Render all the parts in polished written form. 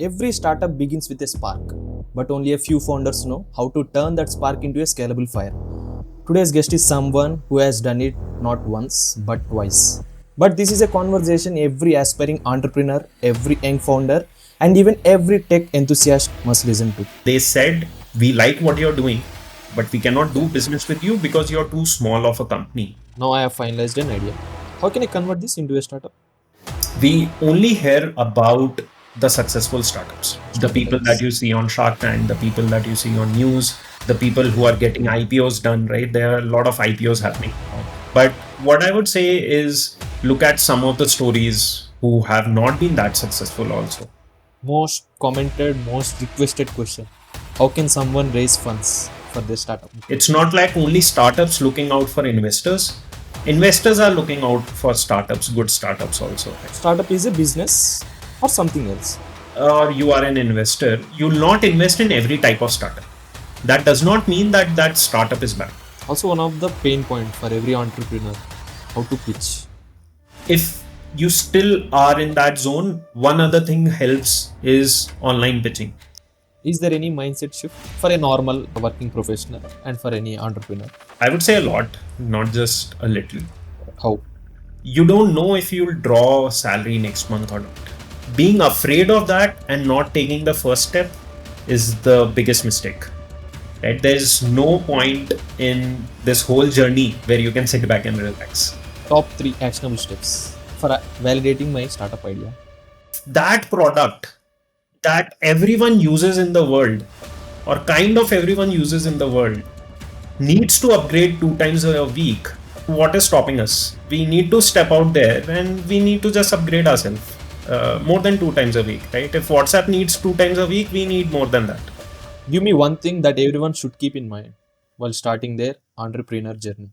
Every startup begins with a spark, but only a few founders know how to turn that spark into a scalable fire. Today's guest is someone who has done it not once but twice. But this is a conversation every aspiring entrepreneur, every young founder, and even every tech enthusiast must listen to. They said, we like what you're doing, but we cannot do business with you because you're too small of a company. Now I have finalized an idea. How can I convert this into a startup? We only hear about the successful startups, the people that Startups. you see on Shark Tank, the people that you see on news, the people who are getting IPOs done, right? There are a lot of IPOs happening. But what I would say is look at some of the stories who have not been that successful also. Most commented, most requested question. How can someone raise funds for their startup? It's not like only startups looking out for investors. Investors are looking out for startups, good startups also. Startup is a business or something else. Or you are an investor, you'll not invest in every type of startup. That does not mean that that startup is bad. Also, one of the pain point for every entrepreneur, how to pitch. If you still are in that zone, one other thing helps is online pitching. Is there any mindset shift for a normal working professional and for any entrepreneur? I would say a lot, not just a little. How? You don't know if you'll draw salary next month or not. Being afraid of that and not taking the first step is the biggest mistake. Right? There's no point in this whole journey where you can sit back and relax. Top 3 actionable steps for validating my startup idea. That product that everyone uses in the world, or kind of everyone uses in the world, needs to upgrade 2 times a week. What is stopping us? We need to step out there and we need to just upgrade ourselves more than 2 times a week, right? If WhatsApp needs 2 times a week, we need more than that. Give me one thing that everyone should keep in mind while starting their entrepreneur journey.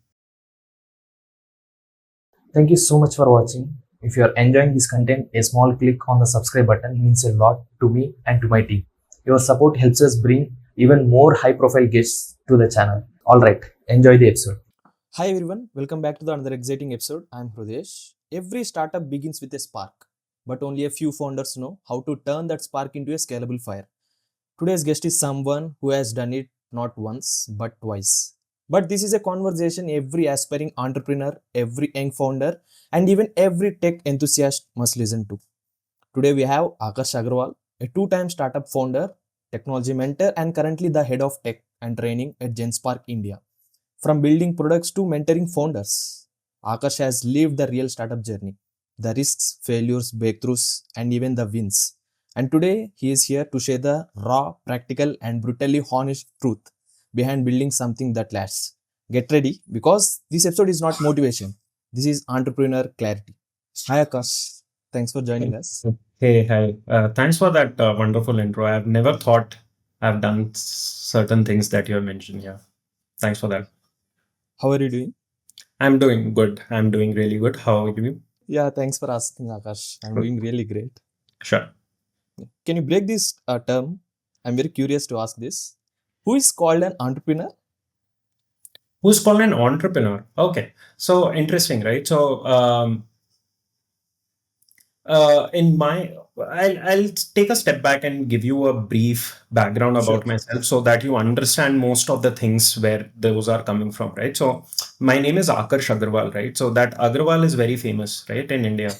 Thank you so much for watching. If you are enjoying this content, a small click on the subscribe button means a lot to me and to my team. Your support helps us bring even more high profile guests to the channel. Alright, enjoy the episode. Hi everyone, welcome back to the another exciting episode. I'm Hrudesh. Every startup begins with a spark, but only a few founders know how to turn that spark into a scalable fire. Today's guest is someone who has done it not once but twice. But this is a conversation every aspiring entrepreneur, every young founder, and even every tech enthusiast must listen to. Today we have Akarsh Agrawal, a two-time startup founder, technology mentor, and currently the head of tech and training at GenSpark India. From building products to mentoring founders, Akash has lived the real startup journey, the risks, failures, breakthroughs, and even the wins. And today he is here to share the raw, practical, and brutally honest truth behind building something that lasts. Get ready because this episode is not motivation. This is entrepreneur clarity. Hi Akash. Thanks for joining us. Hey, hi. Thanks for that wonderful intro. I've never thought I've done certain things that you have mentioned. Yeah. Thanks for that. How are you doing? I'm doing good. I'm doing really good. How are you? Yeah, thanks for asking, Akash. I'm Good. doing really great. Sure. Can you break this term? I'm very curious to ask this. Who is called an entrepreneur? Who's called an entrepreneur? Okay. So interesting, right? So in my I'll take a step back and give you a brief background Sure. about myself so that you understand most of the things where those are coming from, right? So my name is Akarsh Agrawal, right? So that Agrawal is very famous, right, in India.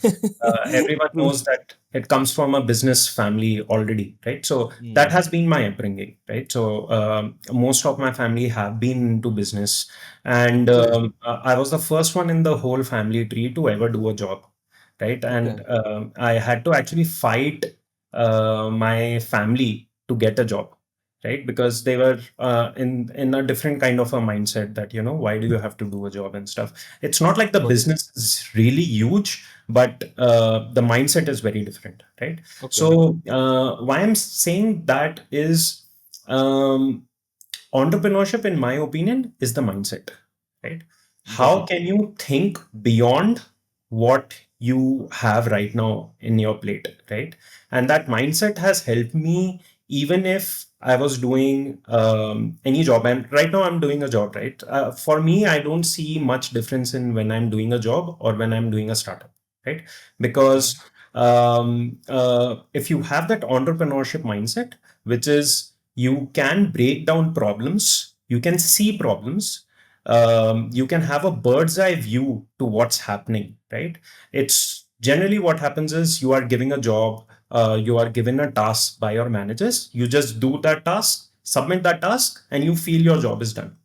Everyone True. knows that it comes from a business family already, right? So that Hmm. has been my upbringing, right? So most of my family have been into business, and Okay. I was the first one in the whole family tree to ever do a job, right? Okay. And I had to actually fight my family to get a job, right? Because they were in a different kind of a mindset that, why do you have to do a job and stuff. It's not like the Got it. business is really huge, but the mindset is very different, right? Okay. So why I'm saying that is, um, entrepreneurship, in my opinion, is the mindset, right? Got How it. can you think beyond what you have right now in your plate, right? And that mindset has helped me even if I was doing any job. And right now I'm doing a job, right? For me, I don't see much difference in when I'm doing a job or when I'm doing a startup, right? Okay. Because If you have that entrepreneurship mindset, which is you can break down problems, you can see problems, you can have a bird's eye view to what's happening, right? It's generally what happens is you are giving a job, you are given a task by your managers, you just do that task, submit that task, and you feel your job is done,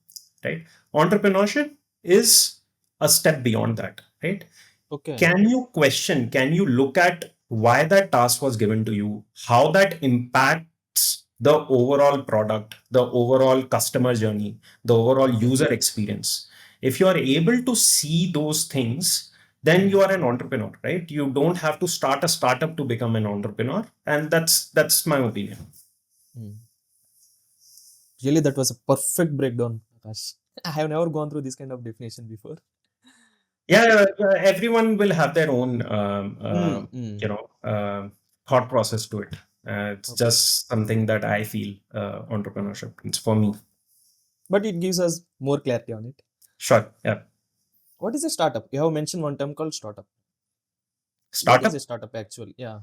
right? Entrepreneurship is a step beyond that, right? Okay. Can you question, can you look at why that task was given to you, how that impacts the overall product, the overall customer journey, the overall Okay. user experience? If you are able to see those things, then Hmm. you are an entrepreneur, right? You don't have to start a startup to become an entrepreneur, and that's my opinion. Hmm. Really, that was a perfect breakdown, Akash. I have never gone through this kind of definition before. Everyone will have their own Hmm. Hmm. thought process to it. It's Okay. just something that I feel entrepreneurship it's for me. But it gives us more clarity on it. Sure. Yeah. What is a startup? You have mentioned one term called startup. What is a Startup. startup actually? Yeah.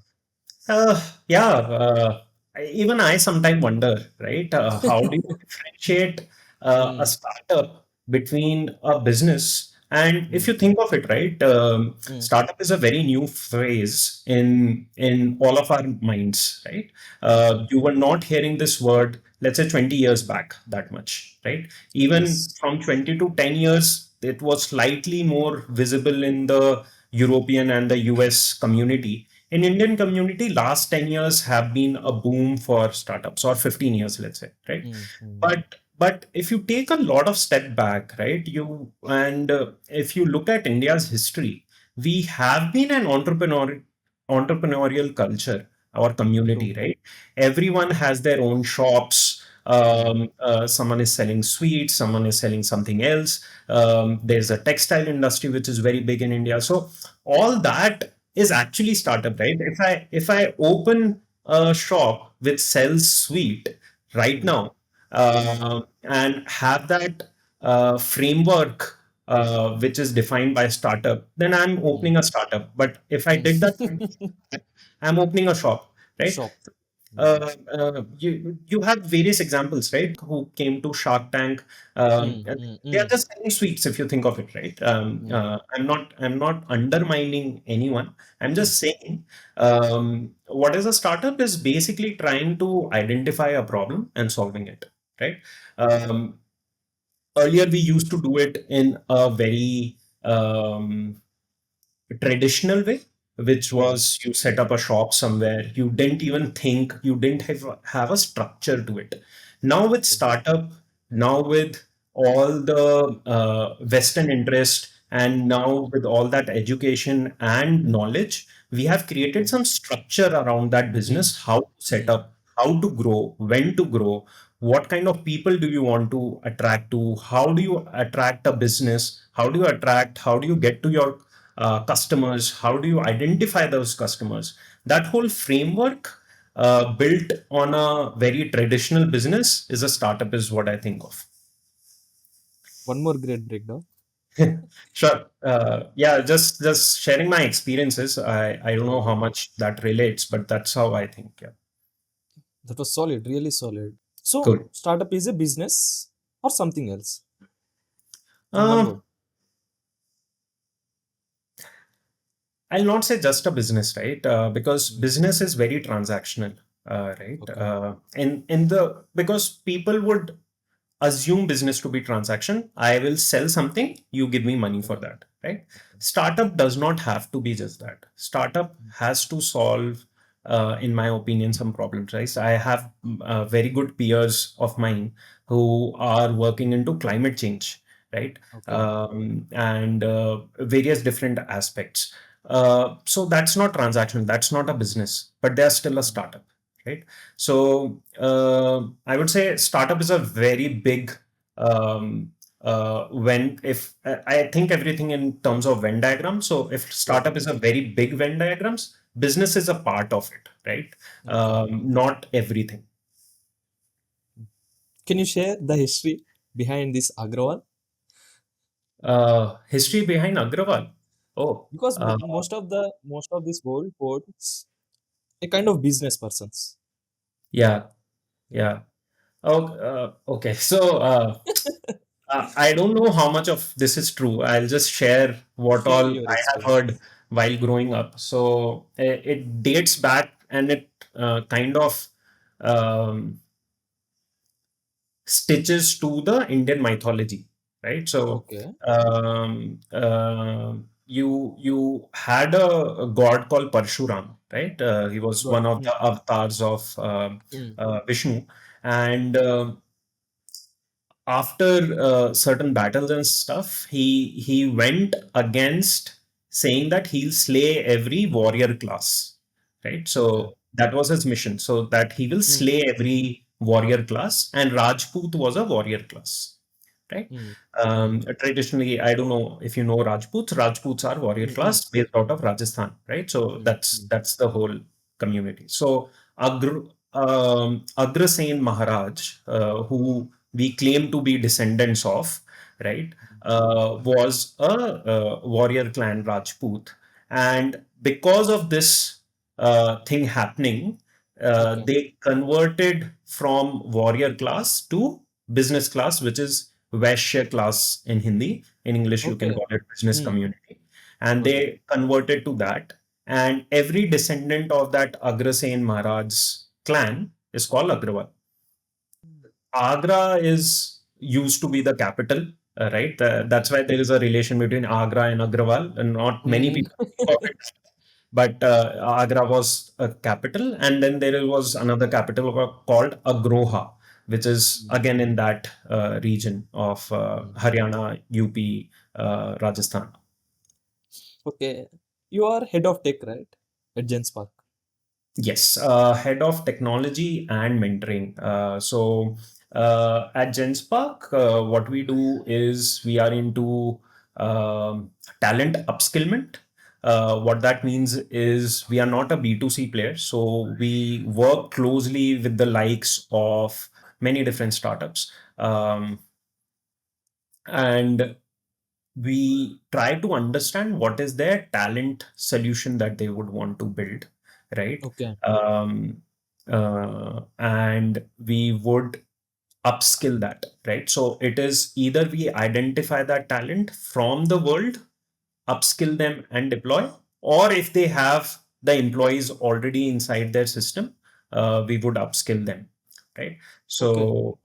Yeah. Even I sometimes wonder, right? How do you differentiate a Hmm. startup between a business? And if Hmm. you think of it, right, Hmm. startup is a very new phrase in all of our minds, right? Okay. You were not hearing this word, let's say 20 years back that much, right? Even Yes. from 20 to 10 years, it was slightly more visible in the European and the US community. In Indian community, last 10 years have been a boom for startups, or 15 years, let's say, right? Hmm. Hmm. But if you take a lot of step back, right, if you look at India's history, we have been an entrepreneurial culture, our True. community, right? Everyone has their own shops. Hmm. Someone is selling sweets, someone is selling something else. There's a textile industry which is very big in India. So all that is actually startup, right? If I open a shop which sells sweet right Hmm. now, Hmm. and have that framework which is defined by startup, then I'm Hmm. opening a startup. But if I Hmm. did that, I'm opening a shop, right? Shop. Hmm. You have various examples, right? Who came to Shark Tank. Hmm. And Hmm. they are Hmm. just selling sweets, if you think of it, right? Hmm. I'm not undermining anyone. I'm Hmm. just saying, what is a startup is basically trying to identify a problem and solving it, right? Um, Earlier we used to do it in a very traditional way, which Hmm. was you set up a shop somewhere. You didn't even think, you didn't have a structure to it. Now with Okay. startup, now with all the Western interest, and now with all that education and knowledge, we have created Okay. some structure around that Hmm. business, how to set Hmm. up, how to grow, when to grow, what kind of people do you want to attract to, how do you attract a business, how do you get to your customers, how do you identify those customers. That whole framework built on a very traditional business is a startup, is what I think of. One more great breakdown. Sure. Yeah, just sharing my experiences. I don't know how Oh, much that relates, but that's how I think. Yeah. that was solid, really solid. So, Cool. startup is a business or something else in one Uh, word. I'll not say just a business, right? Because Hmm. business is very transactional, right? Okay. In the because people would assume business to be transaction. I will sell something, you give me money for Okay. that, right? Okay. Startup does not have to be just that. Startup Hmm. has to solve, in my opinion, some problems, right? I have very good peers of mine who are working into climate change, right? Okay. And various different aspects. So that's not transaction, that's not a business, but they're still a Hmm. startup, right? So I would say startup is a very big, when if I think everything in terms of Venn diagram. So if Sure. startup is a very big Venn diagrams, business is a part of it, right? Okay. Not everything. Can you share the history behind this Agrawal? History behind Agrawal. Oh, because most of this world was a kind of business persons. yeah, yeah. Oh, okay. So, I don't know how much of this is true. I'll just share what Share all your I have heard experience. while growing up. So, it dates back and it kind of um, stitches to the Indian mythology, right? So, Okay. you had a god called Parshuram, right? He was Got one it. of the avatars of Mm. Vishnu, and after certain battles and stuff, he went against saying that he'll slay every warrior class, right? Okay. So that was his mission, so that he will Mm. slay every warrior class, and Rajput was a warrior class, right? Mm. Mm. Traditionally, I don't know if you know Rajputs. Rajputs are warrior Mm. Mm. class based out of Rajasthan, right? So Mm. that's Mm. that's the whole community. So Agrasen Maharaj, who we claim to be descendants of, right, was a, warrior clan Rajput, and because of this thing happening, Okay. they converted from warrior class to business class, which is Vaishya class in Hindi. In English, you can Okay. call it business Mm. community. And Got it. they converted to that. And every descendant of that Agrasen Maharaj's clan is called Agrawal. Agra is used to be the capital, right? That's why there is a relation between Agra and Agrawal, and not many Mm. people think of it. But Agra was a capital, and then there was another capital called Agroha, which is Mm. again in that region of Mm. Haryana, UP, Rajasthan. Okay. You are head of tech, right? At GenSpark. Yes, head of technology and mentoring. At GenSpark, what we do is we are into talent upskillment. What that means is we are not a B2C player. So we work closely with the likes of many different startups. And we try to understand what is their talent solution that they would want to build, right? Okay. And we would upskill that, right? So it is either we identify that talent from the world, upskill them and deploy, or if they have the employees already inside their system, we would upskill them, right? Okay. So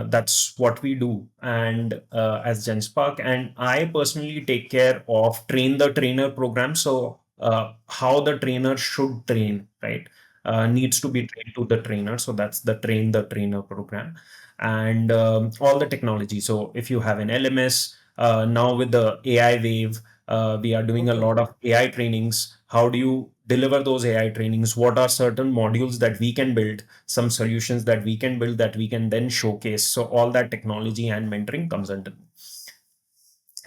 that's what we do. And as GenSpark, and I personally take care of train the trainer program. So how the trainer should train, right? Needs to be trained to the trainer. So that's the train the trainer program, and all the technology. So if you have an LMS, now with the AI wave, we are doing a Okay. lot of AI trainings. How do you deliver those AI trainings? What are certain modules that we can build, some solutions that we can build that we can then showcase? So all that technology and mentoring comes under.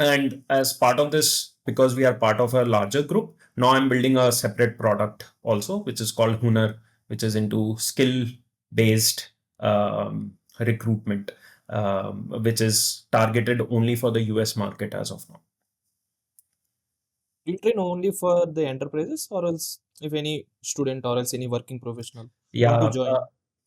And as part of this, because we are part of a larger group, now I'm building a separate product also, which is called Hunar, which is into skill based recruitment, which is targeted only for the US market as of now. You train only for the enterprises, or else if any student or else any working professional want to Yeah, join.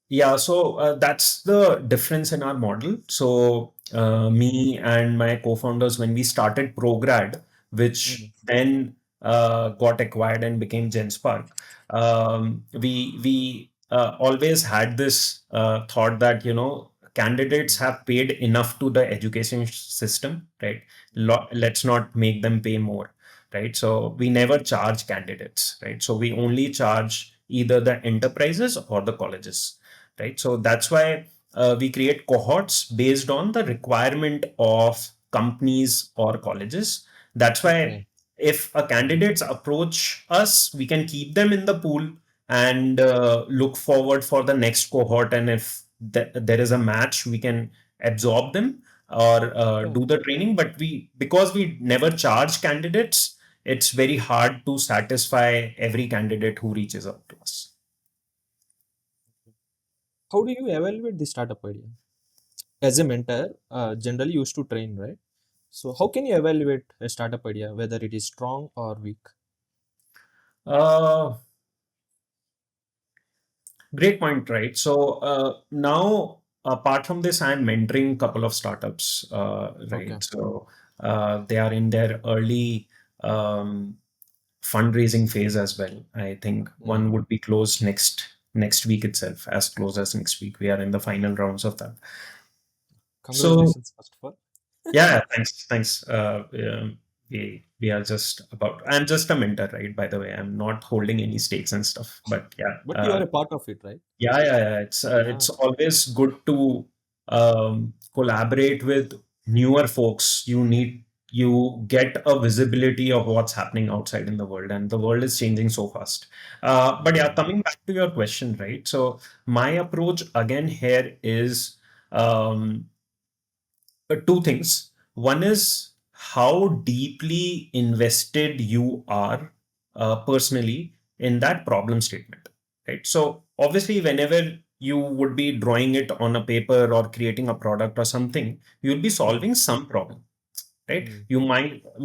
yeah. So that's the difference in our model. So me and my co-founders, when we started Prograd, which Mm. then got acquired and became GenSpark, we always had this thought that candidates Mm. have paid enough to the education system, right? Let's not make them pay more, right? So we never charge candidates, right? So we only charge either the enterprises or the colleges, right? So that's why we create cohorts based on the requirement of companies or colleges. That's why Okay. if a candidates approach us, we can keep them in the pool and look forward for the next cohort. And if there is a match, we can absorb them or Okay. do the training. But because we never charge candidates, it's very hard to satisfy every candidate who reaches out to us. How do you evaluate the startup idea? As a mentor, generally used to train, right? So how can you evaluate a startup idea, whether it is strong or weak? Uh, Great point, right? So now, apart from this, I'm mentoring a couple of startups, Okay. right? So they are in their early um, fundraising phase as well. I think Mm. one would be closed next week itself, as close as next week. We are in the final rounds of that. So Congratulations, first of all. yeah, thanks. We are just about. I'm just a mentor, right? By the way, I'm not holding any stakes and stuff. But yeah, But you are a part of it, right? yeah. It's Yeah. always good to collaborate with newer folks. You get a visibility of what's happening outside in the world, and the world is changing so fast. But yeah, Mm. coming back to your question, right? So my approach again here is um, two things. One is how deeply invested you are personally in that problem statement, right? So obviously, whenever you would be drawing it on a paper or creating a product or something, you'll be Mm. solving some problem, right? Mm.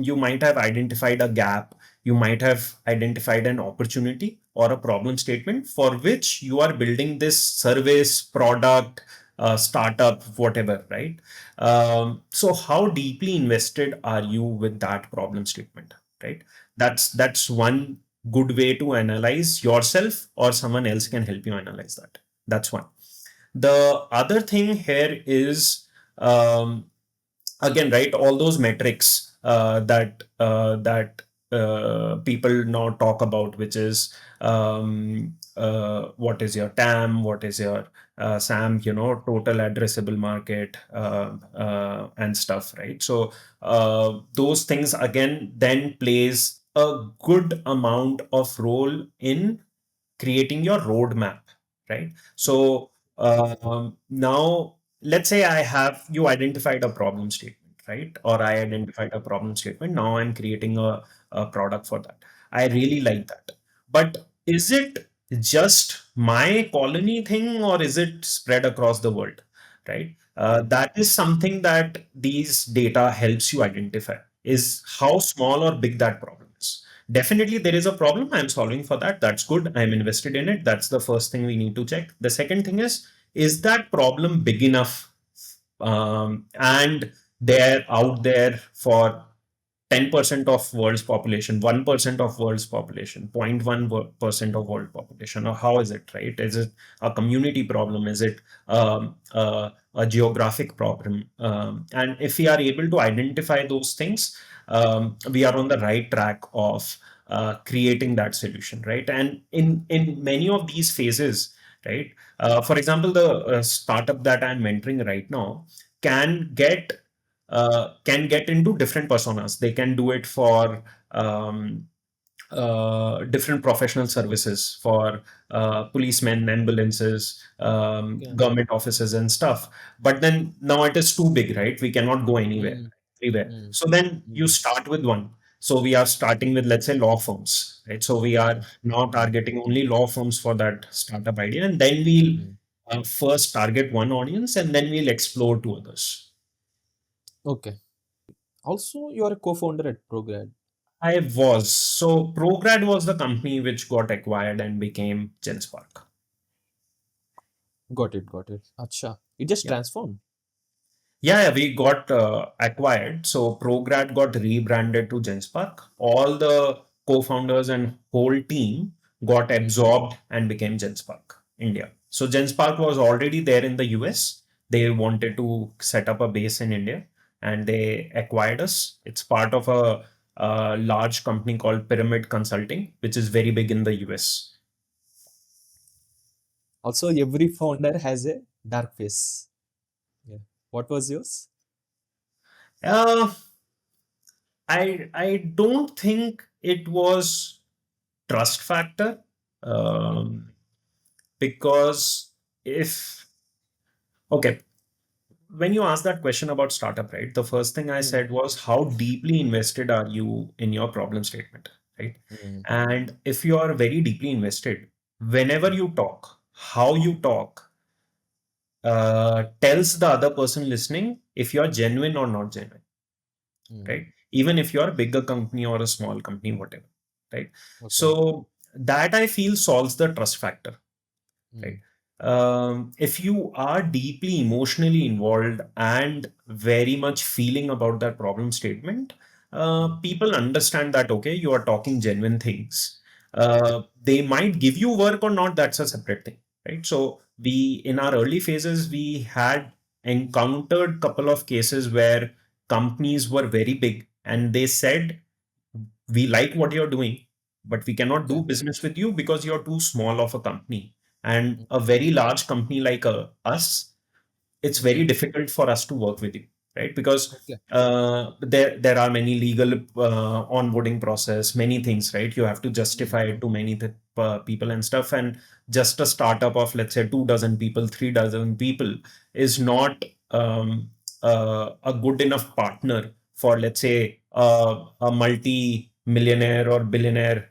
You might have identified a gap, you might have identified an opportunity or a problem statement for which you are building this service, product, startup, whatever, right? So how deeply invested are you with that problem statement, right? That's one good way to analyze yourself, or someone else can help you analyze that. That's one. The other thing here is, again, right, all those metrics that people now talk about, which is what is your TAM, what is your SAM, total addressable market, and stuff, right? So those things again then plays a good amount of role in creating your roadmap, right? So now, let's say I have you identified a problem statement, right? Or I identified a problem statement. Now I'm creating a product for that. I really like that. But is it just my colony thing, or is it spread across the world, right? That is something that these data helps you identify, is how small or big that problem is. Definitely, there is a problem. I'm solving for that. That's good. I'm invested in it. That's the first thing we need to check. The second thing is that problem big enough? And they're out there for 10% of world's population, 1% of world's population, 0.1% of world population, or how is it, right? Is it a community problem? Is it a geographic problem? And if we are able to identify those things, we are on the right track of creating that solution, right? And in many of these phases, right? For example, the startup that I'm mentoring right now can get can get into different personas. They can do it for different professional services, for policemen, ambulances, Okay. government offices, and stuff. But then now it is too big, right? We cannot go Mm. everywhere. Mm. So then you Mm. start with one. So we are starting with, let's say, law firms, right? So we are Mm. now Mm. targeting only law firms for that startup idea, and then we'll Mm. first target one audience, and then we'll explore to others. Okay. Also, you are a co-founder at Prograd. I was. So Prograd was the company which got acquired and became GenSpark. Got it. Got it. Acha. It just Yeah. transformed. Yeah, we got acquired. So Prograd got rebranded to GenSpark. All the co-founders and whole team got absorbed and became GenSpark India. So GenSpark was already there in the US. They wanted to set up a base in India, and they acquired us. It's part of a large company called Pyramid Consulting, which is very big in the US. Also, every founder has a dark face. Yeah. What was yours? Uh, I don't think it was trust factor, um, because if okay, when you ask that question about startup, right, the first thing I Mm. said was how deeply invested are you in your problem statement, right? Mm. And if you are very deeply invested, whenever you talk, how you talk tells the other person listening if you're genuine or not genuine. Mm. right? Even if you're a bigger company or a small company, whatever, right? Okay. So that I feel solves the trust factor, right? Mm. If you are deeply emotionally involved and very much feeling about that problem statement, Mm. people understand that, okay, you are talking genuine things. They might give you work or not, that's a separate thing, right? So we, in our early phases, we had encountered couple of cases where companies were very big and they said, we like what you're doing, but we cannot do Okay. business with you because you're too small of a company. And Mm. a very large company like us, it's very Okay. difficult for us to work with you, right? Because Okay. there are many legal onboarding process, many things, right? You have to Mm. justify it to many people and stuff. And just a startup of, let's say, 2 dozen people, 3 dozen people is not a good enough partner for, let's say, a multi-millionaire or billionaire,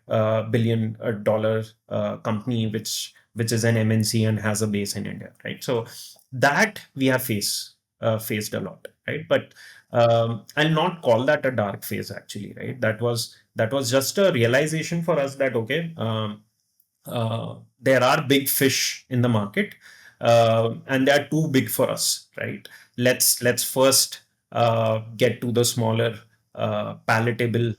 billion dollar company, which is an MNC and has a base in India, right? So that we have faced a lot, right? But I'll not call that a dark phase, actually, right? That was just a realization for us that, okay, there are big fish in the market, and they are too big for us, right? Let's first get to the smaller, palatable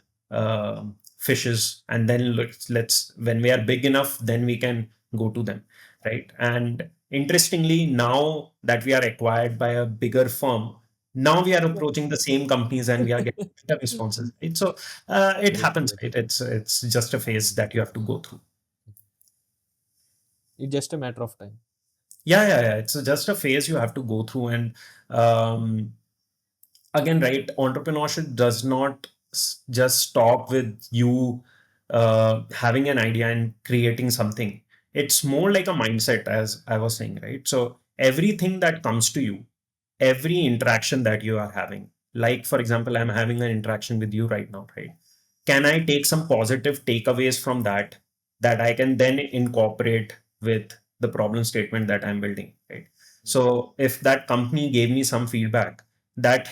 fishes, and then let's when we are big enough, then we can go to them, right? And interestingly, now that we are acquired by a bigger firm, now we are approaching the same companies and we are getting better responses, right? So it Great. happens, Great. right? It's just a phase that you have to go through. It's just a matter of time. Yeah. It's just a phase you have to go through. And um, again, right, entrepreneurship does not just stop with you having an idea and creating something. It's more like a mindset, as I was saying, right? So everything that comes to you, every interaction that you are having, like for example, I'm having an interaction with you right now, right? Can I take some positive takeaways from that that I can then incorporate with the problem statement that I'm building, right? Mm. So if that company gave me some feedback, that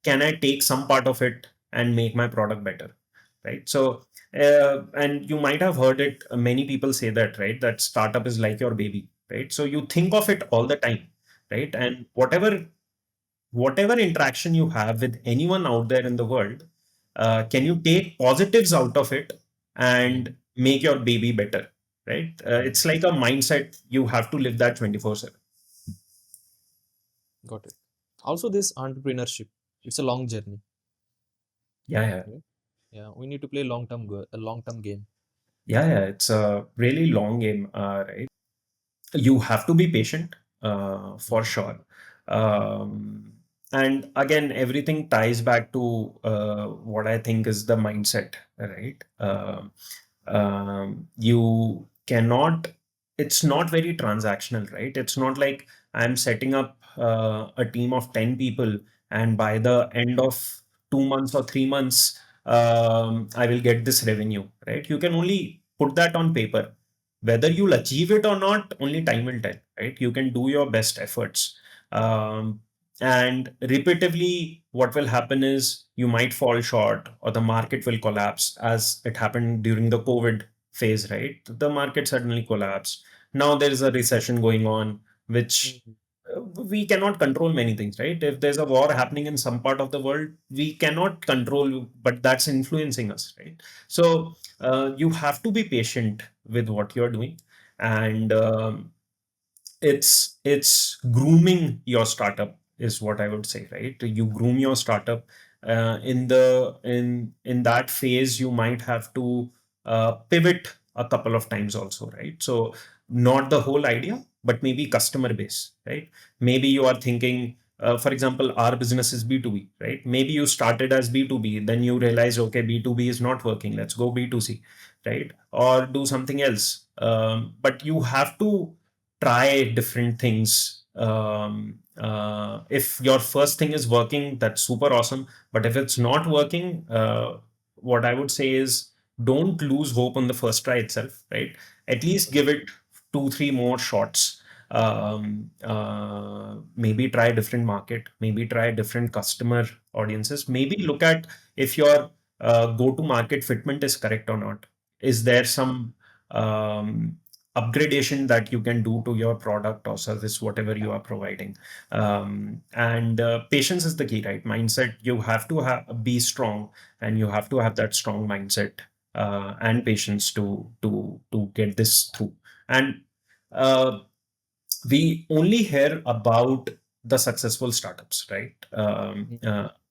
can I take some part of it and make my product better, right? So and you might have heard it, many people say that, right? That startup is like your baby, right? So you think of it all the time, right? And whatever interaction you have with anyone out there in the world, can you take positives out of it Mm. and make your baby better, right? Mm. It's like a mindset, you have to live that 24/7. Got it. Also, this entrepreneurship, it's a long journey. Yeah. Right? Yeah, we need to play a long-term game. Yeah, it's a really long game, right? You have to be patient, for Mm. sure. Um, and again, everything ties back to what I think is the mindset, right? You cannot, it's not very transactional, right? It's not like I'm setting up a team of 10 people and by the end of 2 months or 3 months, I will get this revenue, right? You can only put that on paper. Whether you'll achieve it or not, only time will tell, right? You can do your best efforts. Um, and repetitively, what will happen is you might fall short or the market will collapse, as it happened during the COVID phase, right? The market suddenly collapsed. Now there is a recession going on, which Mm. we cannot control many things, right? If there's a war happening in some part of the world, we cannot control, but that's influencing us, right? So you have to be patient with what you're doing, and it's grooming your startup is what I would say, right? You groom your startup. In that phase, you might have to pivot a couple of times also, right? So not the whole idea, but maybe customer base, right? Maybe you are thinking, for example, our business is B2B, right? Maybe you started as B2B, then you realize, okay, B2B is not working, let's go B2C, right? Or do something else. But you have to try different things. If your first thing is working, that's super awesome. But if it's not working, what I would say is don't lose hope on the first try itself, right? At least give it 2, 3 more shots. maybe try different market, maybe try different customer audiences, maybe look at if your go to market fitment is correct or not. Is there some upgradation that you can do to your product or service, whatever you are providing? And patience is the key, right? Mindset, you have to be strong, and you have to have that strong mindset and patience to get this through. And uh, we only hear about the successful startups, right?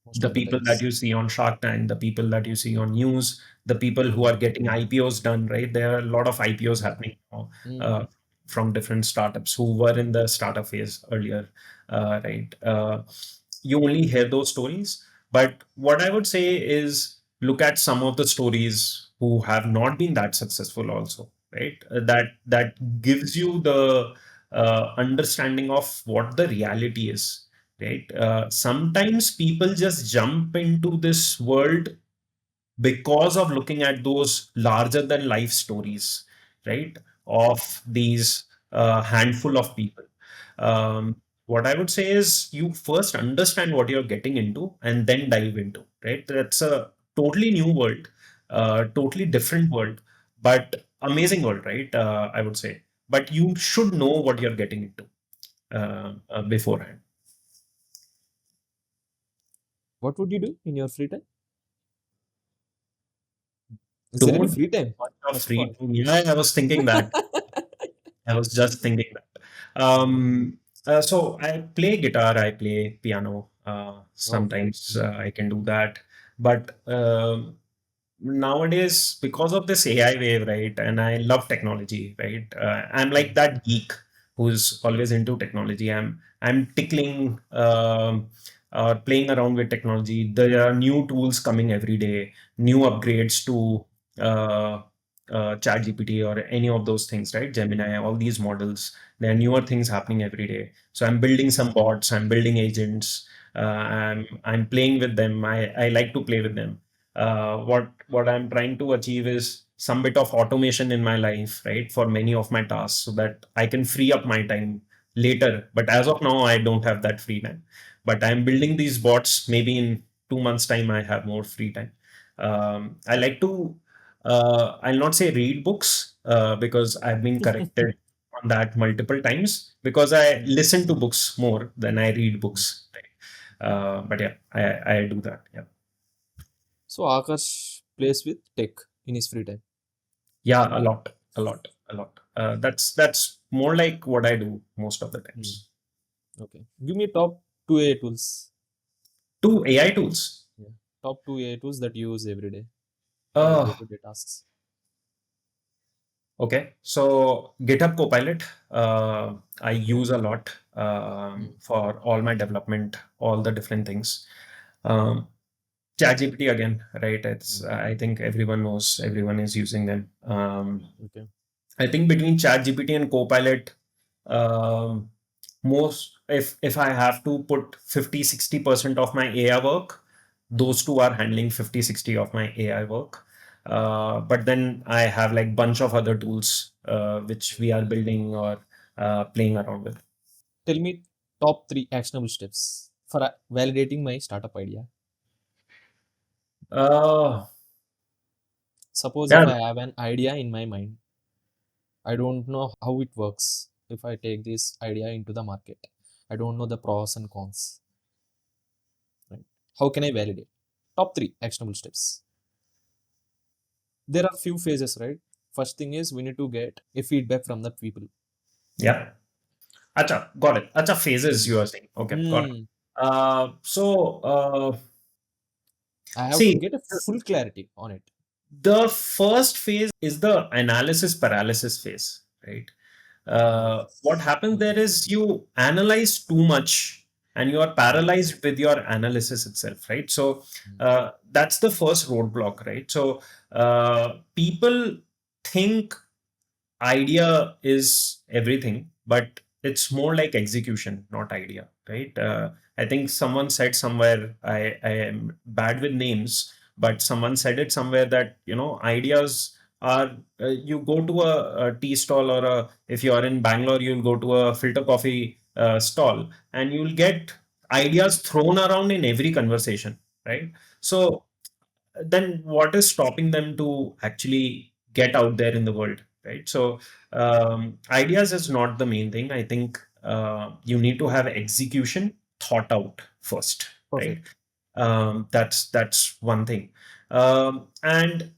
Most The of the people that times. you see on Shark Tank, the people that you see on news, the people who are getting IPOs done, right? There are a lot of IPOs happening now, Mm. from different startups who were in the startup phase earlier, right? You only hear those stories, but what I would say is look at some of the stories who have not been that successful also, right? That gives you the understanding of what the reality is, right? Sometimes people just jump into this world because of looking at those larger than life stories, right? Of these handful of people. What I would say is you first understand what you're getting into and then dive into, right? That's a totally new world, totally different world, but amazing world, right? I would say. But you should know what you're getting into beforehand. What would you do in your free time? Is there any Don't free time? much of First of free all. time. Yeah, I was thinking that. I was just thinking that. So I play guitar, I play piano. Oh. Sometimes I can do that, but nowadays, because of this AI wave, right? And I love technology, right? I'm like Mm. that geek who's always into technology. I'm tickling or playing around with technology. There are new tools coming every day, new upgrades to uh, ChatGPT or any of those things, right? Gemini, all these models. There are newer things happening every day. So I'm building some bots. I'm building agents. I'm playing with them. I like to play with them. What I'm trying to achieve is some bit of automation in my life, right, for many of my tasks, so that I can free up my time later. But as of now, I don't have that free time. But I'm building these bots. Maybe in 2 months' time, I have more free time. I like to. I'll not say read books because I've been corrected on that multiple times because I listen to books more than I read books. Right? But yeah, I do that. Yeah. So Akash plays with tech in his free time. Yeah, a lot, a lot, a lot. That's more like what I do most of the Mm. times. Okay. Give me top two AI tools. Two AI tools. Yeah. Top two AI tools that you use every day in your Uh, day-to-day tasks. okay. So GitHub Copilot, I Okay. use a lot Mm. for all my development, all the different things. Um, ChatGPT again, right? It's Mm. I think everyone knows, everyone is using them. Okay. I think between ChatGPT and Copilot, um, most if I have to put 50-60% of my AI work, those two are handling 50-60 of my AI work. But then I have like bunch of other tools which we are building or playing around with. Tell me top three actionable steps for validating my startup idea. Uh, Suppose if yeah, I have an idea in my mind, I don't know how it works. If I take this idea into the market, I don't know the pros and cons. Right? How can I validate? Top three actionable steps. There are few phases, right? First thing is we need to get a feedback from the people. yeah. Acha, got it. Acha, phases Mm. you are saying. Okay, got it. Mm. I have to See, get a full clarity on it. the first phase is the analysis paralysis phase, right? What Analysis. happens there Okay. is you analyze too much and you are Mm. paralyzed with your analysis itself, right? So Mm. that's the first roadblock, right? So people think idea is everything, but it's more like execution, not idea, right? I think someone said somewhere, I am bad with names, but someone said it somewhere that, ideas are you go to a tea stall, or if you are in Bangalore, you'll go to a filter coffee stall, and you'll get ideas thrown around in every conversation, right? So then what is stopping them to actually get out there in the world, right? So ideas is not the main thing. I think you need to have execution thought out first, right? Perfect. That's one thing. And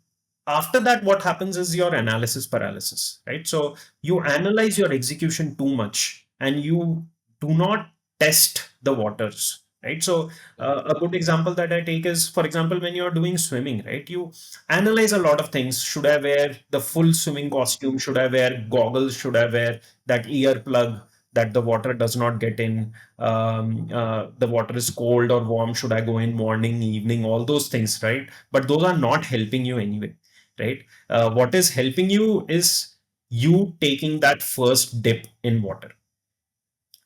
after that, what happens is your analysis paralysis, right? So you analyze your execution too much, and you do not test the waters, right? So Right. a good example that I take is, for example, when you're doing swimming, right? You analyze a lot of things. Should I wear the full swimming costume? Should I wear goggles? Should I wear that ear plug that the water does not get in? The water is cold or warm. Should I go in morning, evening? All those things, right? But those are not helping you anyway, right? What is helping you is you taking that first dip in water,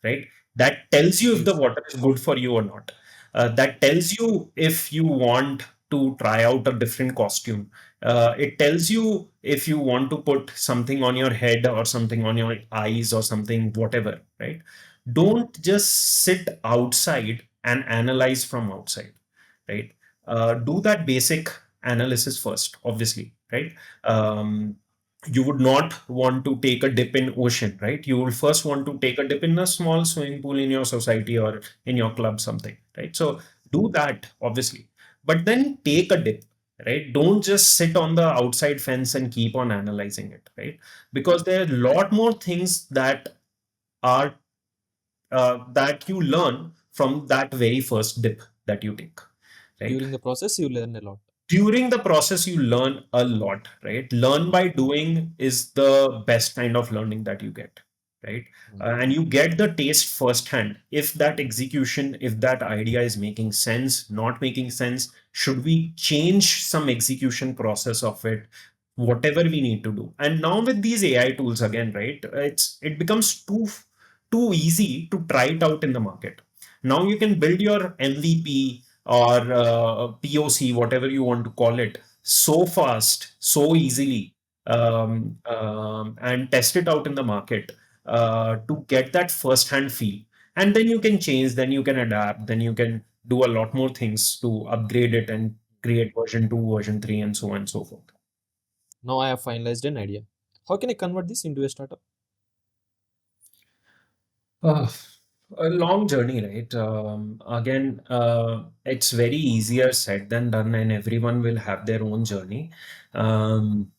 right? That tells you if the Yes. water is good for you or not. That tells you if you want to try out a different costume. It tells you if you want to put something on your head or something on your eyes or something, whatever, right? Don't just sit outside and analyze from outside, right? Do that basic analysis first, obviously, right? You would not want to take a dip in ocean, right? You will first want to take a dip in a small swimming pool in your society or in your club, something, right? So do that, obviously, but then take a dip, right? Don't just sit on the outside fence and keep on analyzing it, right? Because there are a lot more things are that you learn from that very first dip that you take, right? During the process, you learn a lot. During the process you learn a lot, right? Learn by doing is the best kind of learning that you get, right? Mm. And you get the taste firsthand if that execution, if that idea is making sense, not making sense, should we change some execution process of it, whatever we need to do. And now with these AI tools again, right, it becomes too easy to try it out in the market. Now you can build your MVP or POC, whatever you want to call it, so fast, so easily, and test it out in the market to get that first-hand feel. And then you can change, then you can adapt, then you can do a lot more things to upgrade it and create version 2, version 3, and so on and so forth. Now I have finalized an idea. How can I convert this into a startup? Uh, a long journey, right? Again, it's very easier said than done, and everyone will have their own journey. Um,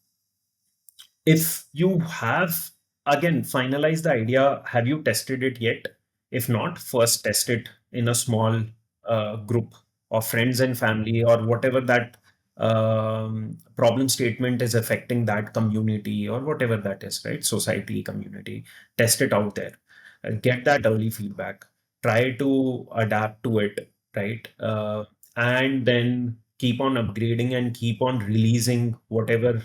if you have, again, finalized the idea, have you tested it yet? If not, first test it in a small group of friends and family, or whatever that problem statement is affecting that community, or whatever that is, right? Society, community. Test it out there. Get that early feedback. Try to adapt to it, right? And then keep on upgrading and keep on releasing whatever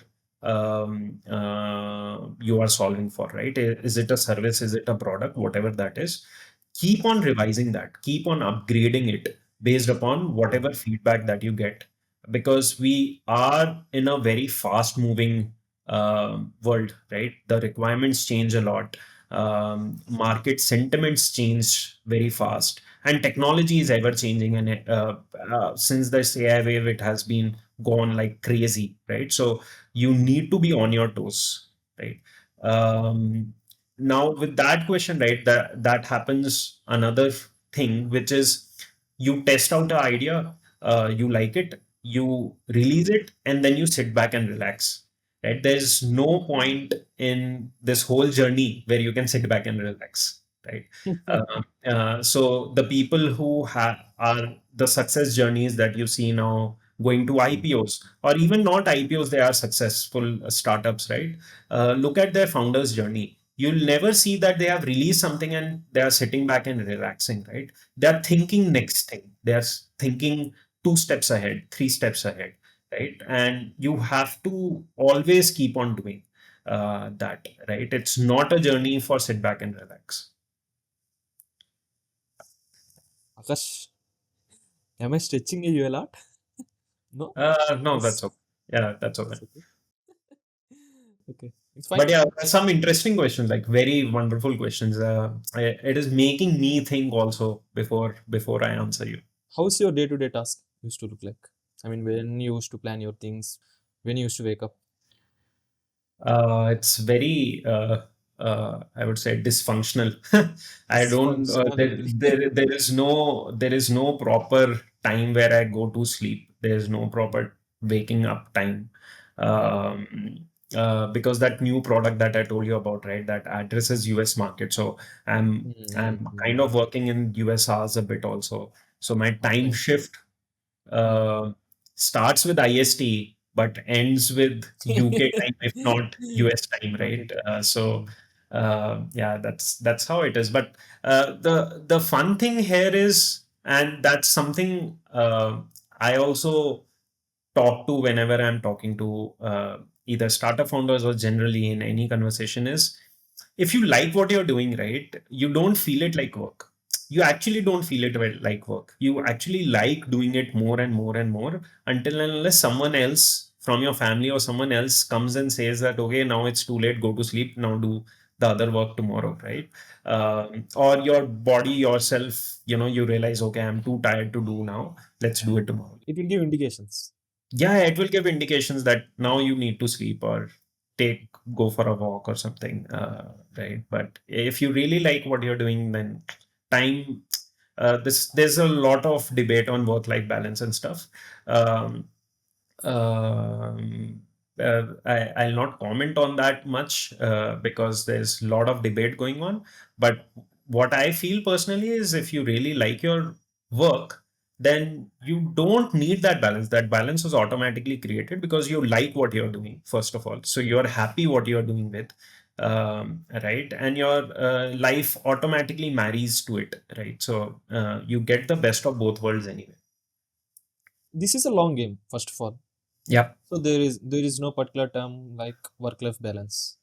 you are solving for, right? Is it a service? Is it a product? Whatever that is, keep on revising that, keep on upgrading it based upon whatever feedback that you get. Because we are in a very fast moving world, right? The requirements change a lot. Market sentiments change very fast, and technology is ever changing. And since this AI wave, it has been gone like crazy, right? So you need to be on your toes, right? Now with that question, right, that happens another thing, which is you test out the idea, you like it, you release it, and then you sit back and relax, right? There's no point in this whole journey where you can sit back and relax, right? So the people who are the success journeys that you see now, going to IPOs, or even not IPOs, they are successful startups, right? Look at their founders' journey. You'll never see that they have released something and they are sitting back and relaxing, right? They're thinking next thing. They're thinking 2 steps ahead, 3 steps ahead, right? And you have to always keep on doing that, right? It's not a journey for sit back and relax. Akash, am I stretching you a lot? No? No, that's Yes. okay. Yeah, that's okay. That's okay. Okay, it's fine. But yeah, some interesting questions, like very wonderful questions. It is making me think also before I answer you. How's your day-to-day task used to look like? I mean, when you used to plan your things, when you used to wake up. It's very, I would say, dysfunctional. I don't. Dysfunctional. There is no proper time where I go to sleep. There is no proper waking up time. Because that new product that I told you about, right, that addresses US market. So I'm kind of working in US hours a bit also. So my time Okay. shift uh, starts with IST but ends with UK time, if not US time, Got right? it. Yeah, that's how it is. But the fun thing here is, and that's something I also talk to whenever I'm talking to either startup founders or generally in any conversation is, if you like what you're doing, right, you don't feel it like work. You actually don't feel it like work. You actually like doing it more and more and more until and unless someone else from your family or someone else comes and says that, okay, now it's too late, go to sleep, now do the other work tomorrow, right? Or your body yourself, you realize, okay, I'm too tired to do now, let's do it tomorrow. It will give indications. Yeah, it will give indications that now you need to sleep or go for a walk or something, right? But if you really like what you're doing, then time, there's a lot of debate on work-life balance and stuff. Um, um, I'll not comment on that much because there's a lot of debate going on. But what I feel personally is, if you really like your work, then you don't need that balance. That balance is automatically created because you like what you're doing, first of all. So you're happy what you're doing with, right? And your life automatically marries to it, right? So you get the best of both worlds anyway. This is a long game, first of all. Yep. So there is no particular term like work-life balance.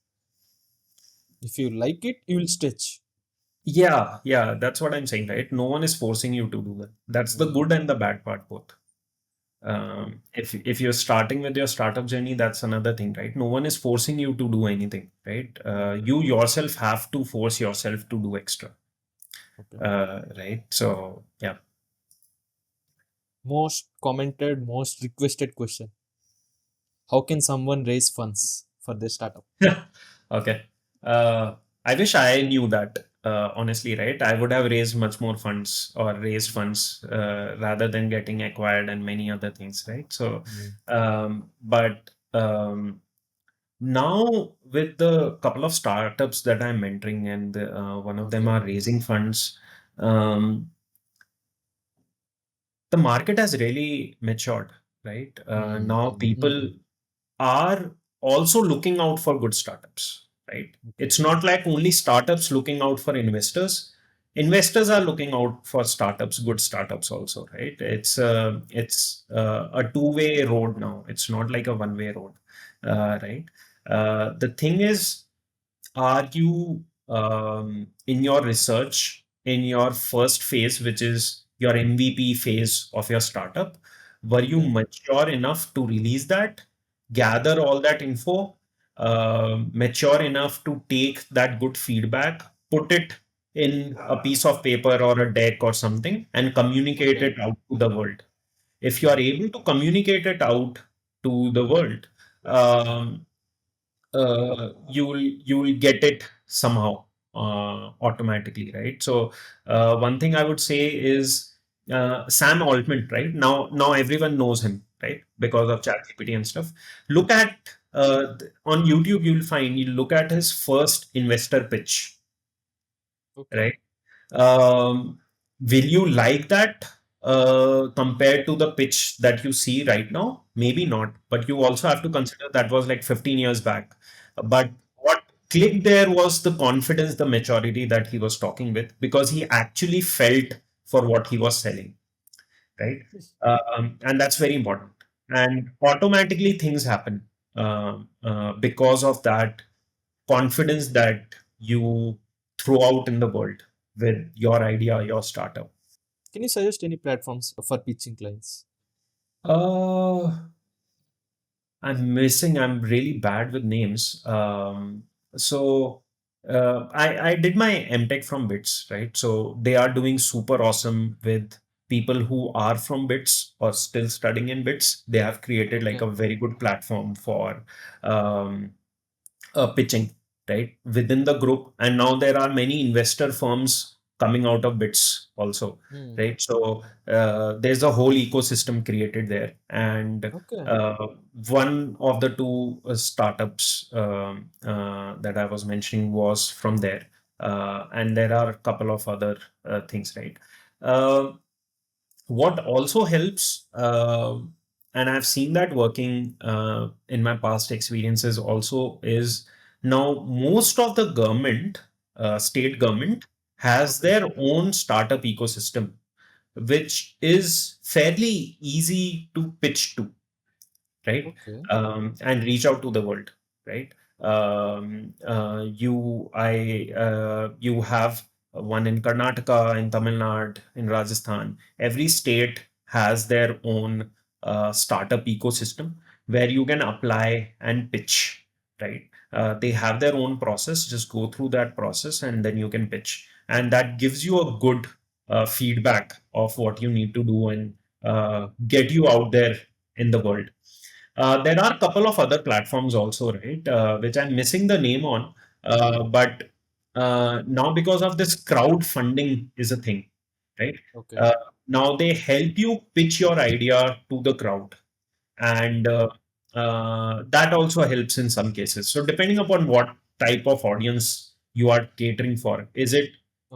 If you like it, you will stretch. Yeah, that's what I'm saying, right? No one is forcing you to do that. That's the Mm. good and the bad part both. If you're starting with your startup journey, that's another thing, right? No one is forcing you to do anything, right? You yourself have to force yourself to do extra, Okay. right? So yeah. Most commented, most requested question. How can someone raise funds for their startup? Okay. I wish I knew that, honestly, right? I would have raised much more funds or raised funds rather than getting acquired and many other things, right? So, Mm. but now with the couple of startups that I'm mentoring, and one of them Okay. are raising funds, um, the market has really matured, right? Now people Mm. are also looking out for good startups, right? Okay. It's not like only startups looking out for investors. Investors are looking out for startups, good startups also, right? It's a two-way road now. It's not like a one-way road, right? The thing is, are you in your research in your first phase, which is your MVP phase of your startup? Were you Okay. mature enough to release that, gather all that info, mature enough to take that good feedback, put it in a piece of paper or a deck or something, and communicate Okay. it out to the world? If you are Mm. able to communicate it out to the world, um, you will get it somehow automatically, right? So one thing I would say is Sam Altman, right? Now everyone knows him, right? Because of ChatGPT and stuff. Look at on YouTube, you look at his first investor pitch, Okay. right? Um, will you like that compared to the pitch that you see right now? Maybe not, but you also have to consider that was like 15 years back. But what clicked there was the confidence, the maturity that he was talking with, because he actually felt for what he was selling, right? And that's very important. And automatically things happen because of that confidence that you throw out in the world with your idea, your startup. Can you suggest any platforms for pitching clients? Uh, I'm really bad with names. So I did my MTech from Bits, right? So they are doing super awesome with people who are from Bits or still studying in Bits. They have created like Okay. a very good platform for um, pitching, right, within the group. And now there are many investor firms coming out of Bits also, Hmm. right? So there's a whole ecosystem created there. And Okay. uh, one of the two startups that I was mentioning was from there. And there are a couple of other things, right? Uh, what also helps, and I've seen that working in my past experiences also, is now most of the government, state government, has Okay. their own startup ecosystem, which is fairly easy to pitch to, right? Okay. And reach out to the world, right? You have one in Karnataka, in Tamil Nadu, in Rajasthan. Every state has their own startup ecosystem where you can apply and pitch, right? They have their own process. Just go through that process and then you can pitch, and that gives you a good feedback of what you need to do and get you out there in the world. There are a couple of other platforms also, right, which I'm missing the name on. But now, because of this, crowdfunding is a thing, right? Okay. Uh, Now they help you pitch your idea to the crowd, and that also helps in some cases. So depending upon what type of audience you are catering for, is it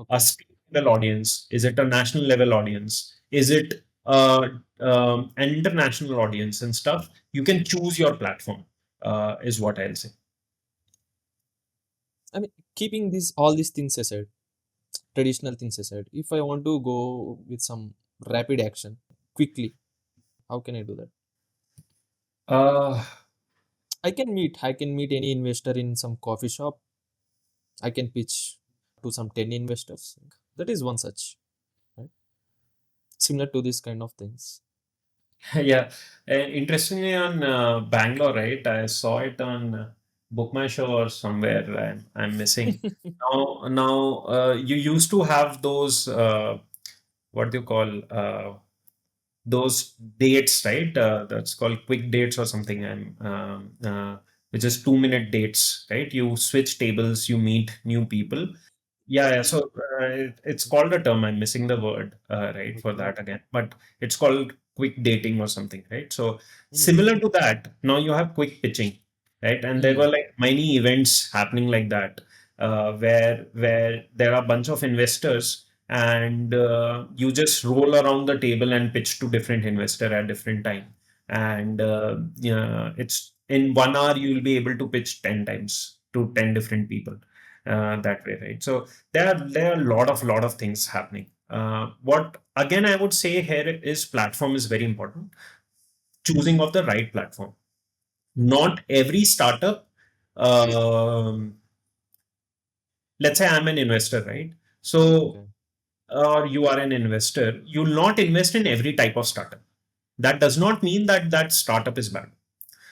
a Okay. state level audience, is it a national level audience, is it an international audience and stuff, you can choose your platform, is what I'll say. I mean, keeping these all these things aside, traditional things aside, if I want to go with some rapid action quickly, how can I do that? uh, I can meet any investor in some coffee shop. I can pitch to some 10 investors. That is one such, right? Similar to this kind of things. yeah. Interestingly, on Bangalore, right? I saw it on Book My Show or somewhere. I'm missing. Now, you used to have those, what do you call, those dates, right? That's called quick dates or something. Which is 2 minute dates, right? You switch tables, you meet new people. Yeah, yeah. So it's called a term. I'm missing the word, right, for Okay. that again. But it's called quick dating or something, right? So Hmm. similar to that, now you have quick pitching, right? And there were Hmm. like many events happening like that, where there are a bunch of investors, and you just roll around the table and pitch to different investor at different time. And yeah, it's in 1 hour you'll be able to pitch 10 times to 10 different people, that way, right? So there are a lot of things happening. What again I would say here is platform is very important. Choosing of the right platform. Not every startup. Um, let's say I'm an investor, right? So, Okay. or you are an investor, you'll not invest in every type of startup. That does not mean that that startup is bad.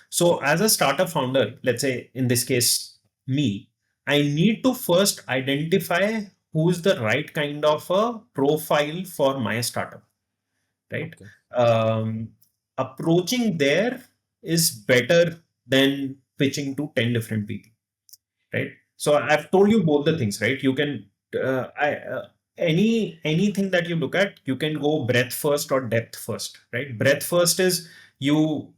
So, as a startup founder, let's say in this case, me, I need to first identify who is the right kind of a profile for my startup, right? Okay. Um, Approaching there is better than pitching to 10 different people, right? So I've told you both the things, right? You can, anything that you look at, you can go breadth first or depth first, right? Breadth first is you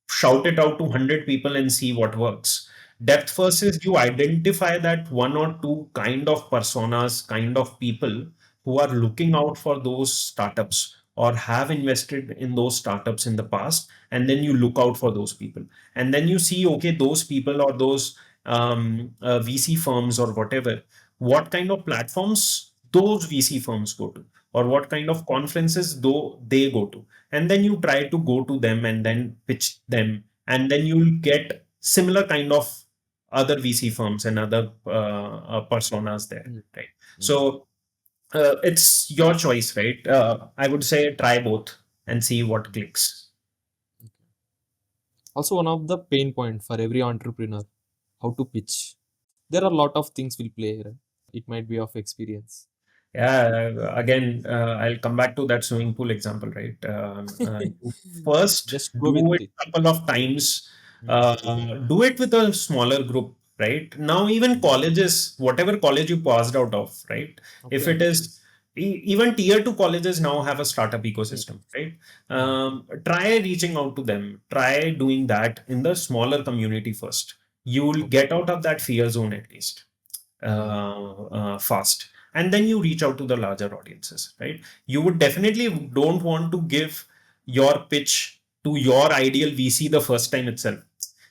shout it out to 100 people and see what works. Depth first is you identify that one or two kind of personas, kind of people who are looking out for those startups or have invested in those startups in the past. And then you look out for those people. And then you see, okay, those people or those VC firms or whatever, what kind of platforms those VC firms go to, or what kind of conferences though they go to, and then you try to go to them and then pitch them, and then you'll get similar kind of other VC firms and other personas there, Hmm. right? Hmm. So it's your choice, right? I would say try both and see what clicks. Also, one of the pain point for every entrepreneur, how to pitch. There are a lot of things will play, right? It might be of experience. Yeah, again, I'll come back to that swimming pool example, right? You first Just go with do it it. a couple of times, Mm. do it with a smaller group, right? Now, even Mm. colleges, whatever college you passed out of, right? If Okay. it is even tier two colleges now have a startup Mm. ecosystem, right? Mm. Try reaching out to them, try doing that in the smaller community first. You will Okay. get out of that fear zone at least Mm. fast, and then you reach out to the larger audiences, right? You would definitely don't want to give your pitch to your ideal VC the first time itself.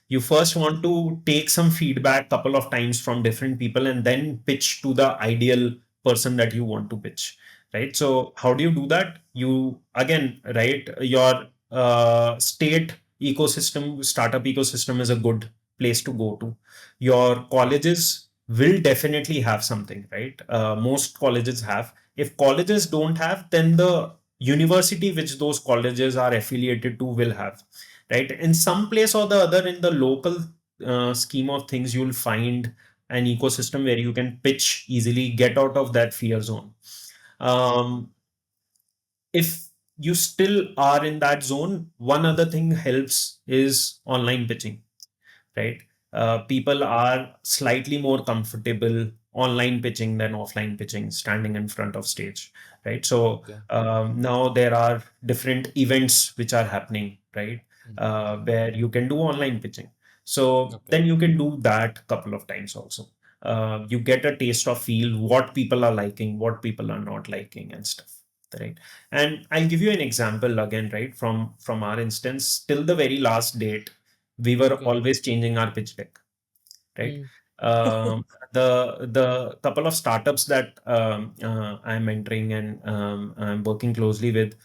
You first want to take some feedback couple of times from different people and then pitch to the ideal person that you want to pitch, right? So how do you do that? You again, right, your state ecosystem, startup ecosystem is a good place to go to. Your colleges will definitely have something, right? Most colleges have. If colleges don't have, then the university which those colleges are affiliated to will have, right? In some place or the other in the local scheme of things, you'll find an ecosystem where you can pitch easily, get out of that fear zone. Um, if you still are in that zone, one other thing helps is online pitching, right? People are slightly more comfortable online pitching than offline pitching, standing in front of stage, right? So Okay. now there are different events which are happening, right? Mm. Where you can do online pitching. So Okay. then you can do that couple of times also. You get a taste of feel what people are liking, what people are not liking, and stuff. Right. And I'll give you an example again, right? From our instance, till the very last date, we were Okay. always changing our pitch deck, right? Mm. The couple of startups that I'm mentoring and I'm working closely with,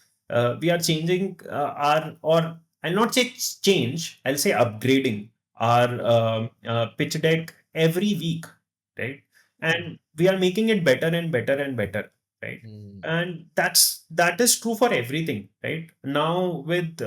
we are changing our, or I'll not say change, I'll say upgrading our pitch deck every week, right? Mm. And we are making it better and better and better, right? Mm. And that is true for everything, right? Now with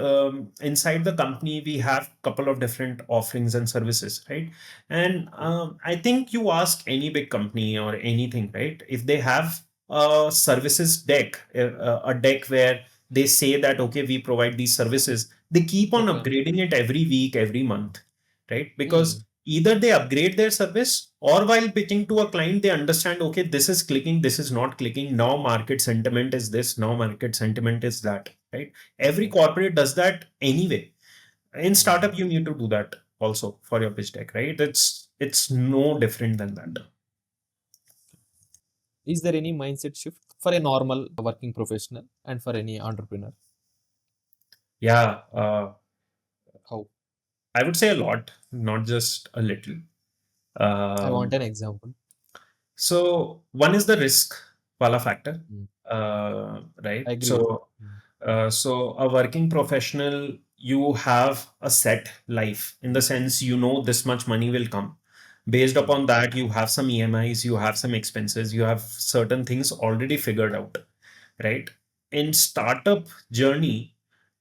inside the company we have couple of different offerings and services, right? And Okay. I think you ask any big company or anything, right? If they have a services deck, a deck where they say that, okay, we provide these services, they keep on Okay. upgrading it every week, every month, right? Mm. Because either they upgrade their service or while pitching to a client, they understand, okay, this is clicking, this is not clicking. Now market sentiment is this, now market sentiment is that, right? Every Okay. corporate does that anyway. In Mm. startup, you need to do that also for your pitch deck, right? It's no different than that. Is there any mindset shift for a normal working professional and for any entrepreneur? Yeah, How? I would say a lot, not just a little. I want Um, an example. so one is the risk wala factor, Mm. right? I agree with it. So so a working professional, you have a set life in the sense you know this much money will come. Based Mm. upon that, you have some EMIs, you have some expenses, you have certain things already figured out, right? In startup journey,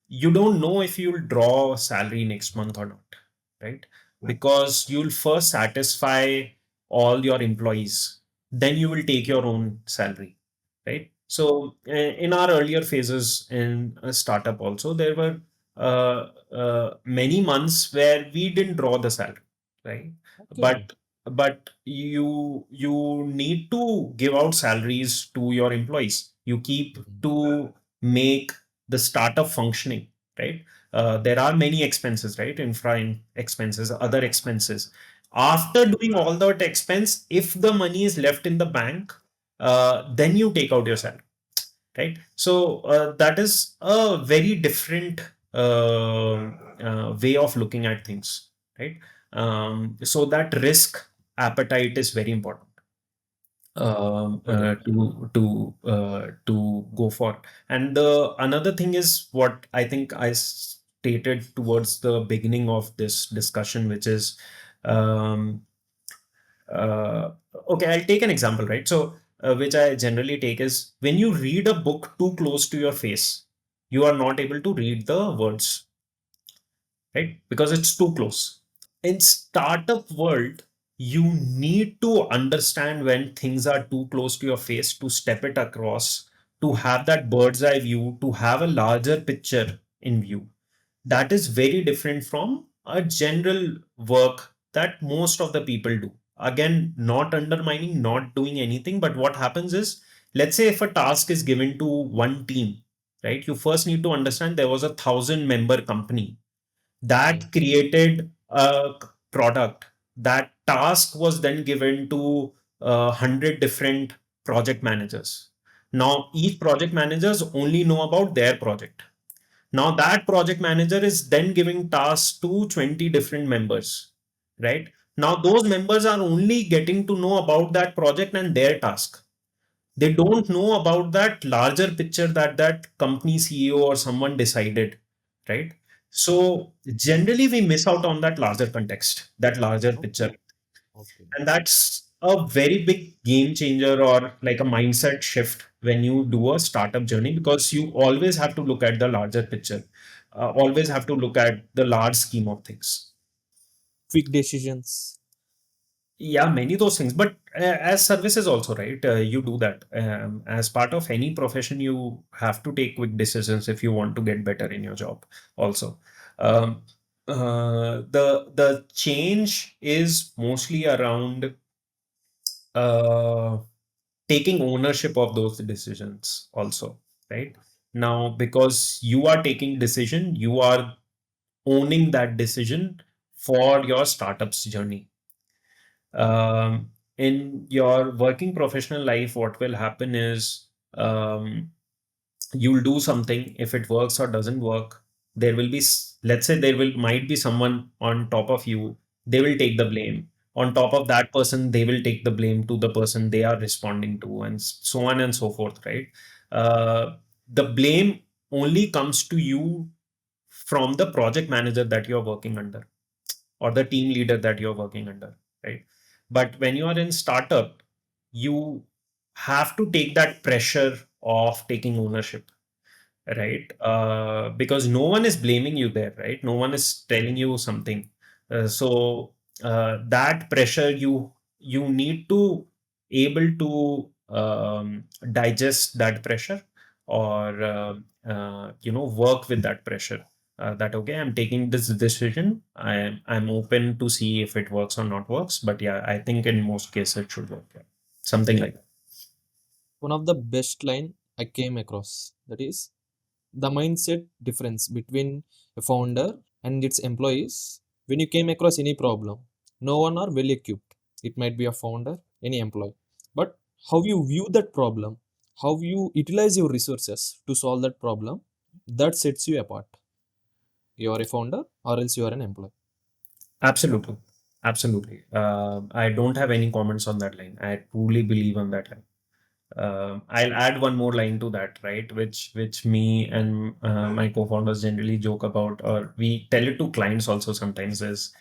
you don't know if you'll draw salary next month or not, right? Because you'll first satisfy all your employees, then you will take your own salary, right? So in our earlier phases in a startup also, there were many months where we didn't draw the salary, right? Okay. But you need to give out salaries to your employees. You keep Mm. to make the startup functioning, right? There are many expenses, right? Expenses, other expenses. After doing all that expense, if the money is left in the bank, then you take out your salary, right? So that is a very different way of looking at things, right? So that risk appetite is very important Got it. to go for. And the another thing is what I think I stated towards the beginning of this discussion, which is um, okay, I'll take an example, right? So which I generally take is when you read a book too close to your face, you are not able to read the words, right? Because it's too close. In startup world, you need to understand when things are too close to your face to step it across, to have that bird's eye view, to have a larger picture in view. That is very different from a general work that most of the people do. Again, not undermining, not doing anything, but what happens is, let's say if a task is given to one team, right? You first need to understand there was a 1,000 member company Mm. that created a product. That task was then given to 100 different project managers. Now each project managers only know about their project. Now that project manager is then giving tasks to 20 different members, right? Now those members are only getting to know about that project and their task. They don't know about that larger picture that that company CEO or someone decided, right? So generally we miss out on that larger context, that larger picture. Okay. Okay. And that's a very big game changer or like a mindset shift when you do a startup journey, because you always have to look at the larger picture, always have to look at the large scheme of things. Quick decisions. Yeah, many those things, but as services also, right? You do that as part of any profession. You have to take quick decisions if you want to get better in your job. Also, um, the change is mostly around uh, taking ownership of those decisions. Also, right now, because you are taking decision, you are owning that decision for your startup's journey. In your working professional life, what will happen is you'll do something. If it works or doesn't work, there will be, let's say, there will might be someone on top of you. They will take the blame. On top of that person, they will take the blame to the person they are responding to, and so on and so forth, right? The blame only comes to you from the project manager that you're working under, or the team leader that you're working under, right? But when you are in startup, you have to take that pressure of taking ownership, right? Because no one is blaming you there, right? No one is telling you something. So that pressure, you need to able to digest that pressure, or work with that pressure. That okay, I'm taking this decision. I'm open to see if it works or not works. But yeah, I think in most cases it should work. Yeah. Something like that. One of the best line I came across, that is the mindset difference between a founder and its employees. When you came across any problem, no one are well equipped. It might be a founder, any employee, but how you view that problem, how you utilize your resources to solve that problem, that sets you apart. You are a founder or else you are an employee. Absolutely. Absolutely. I don't have any comments on that line. I truly believe on that line. I'll add one more line to that, right? Which me and my co-founders generally joke about, or we tell it to clients also sometimes is,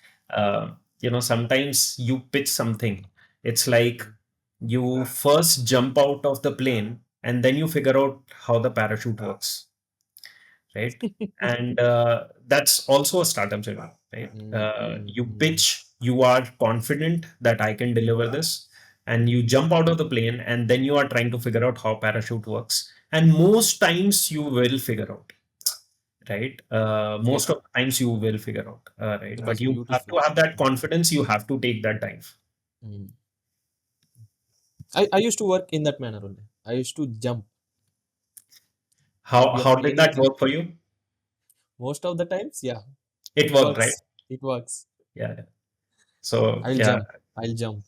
sometimes you pitch something. It's like you first jump out of the plane and then you figure out how the parachute works, right? And that's also a startup journey, right? Mm, mm, You mm. pitch, you are confident that I can deliver this, and you jump out of the plane, and then you are trying to figure out how parachute works. And most times you will figure out, right? Yeah, Most of the times you will figure out, right? But that's you have to beautiful. have that confidence. You have to take that dive. Mm. I used to work in that manner only. I used to jump. How You are how did saying that it. work for you? Most of the times, yeah, It it worked, right? works. It works. Yeah. Yeah. So I'll yeah, jump. I'll jump.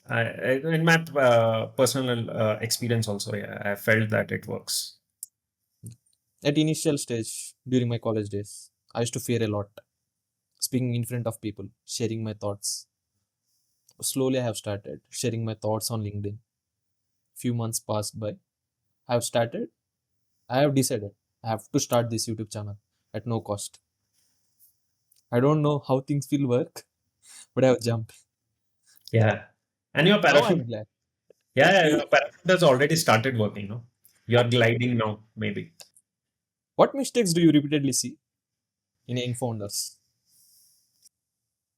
in my personal experience also, yeah, I felt that it works. At initial stage during my college days, I used to fear a lot. Speaking in front of people, sharing my thoughts. Slowly, I have started sharing my thoughts on LinkedIn. Few months passed by. I have started. I have decided I have to start this YouTube channel at no cost. I don't know how things will work, but I have jumped. Yeah. And your Now parachute, I'm glad. yeah, yeah, your parachute has already started working, no? You're gliding now, maybe. What mistakes do you repeatedly see in young founders?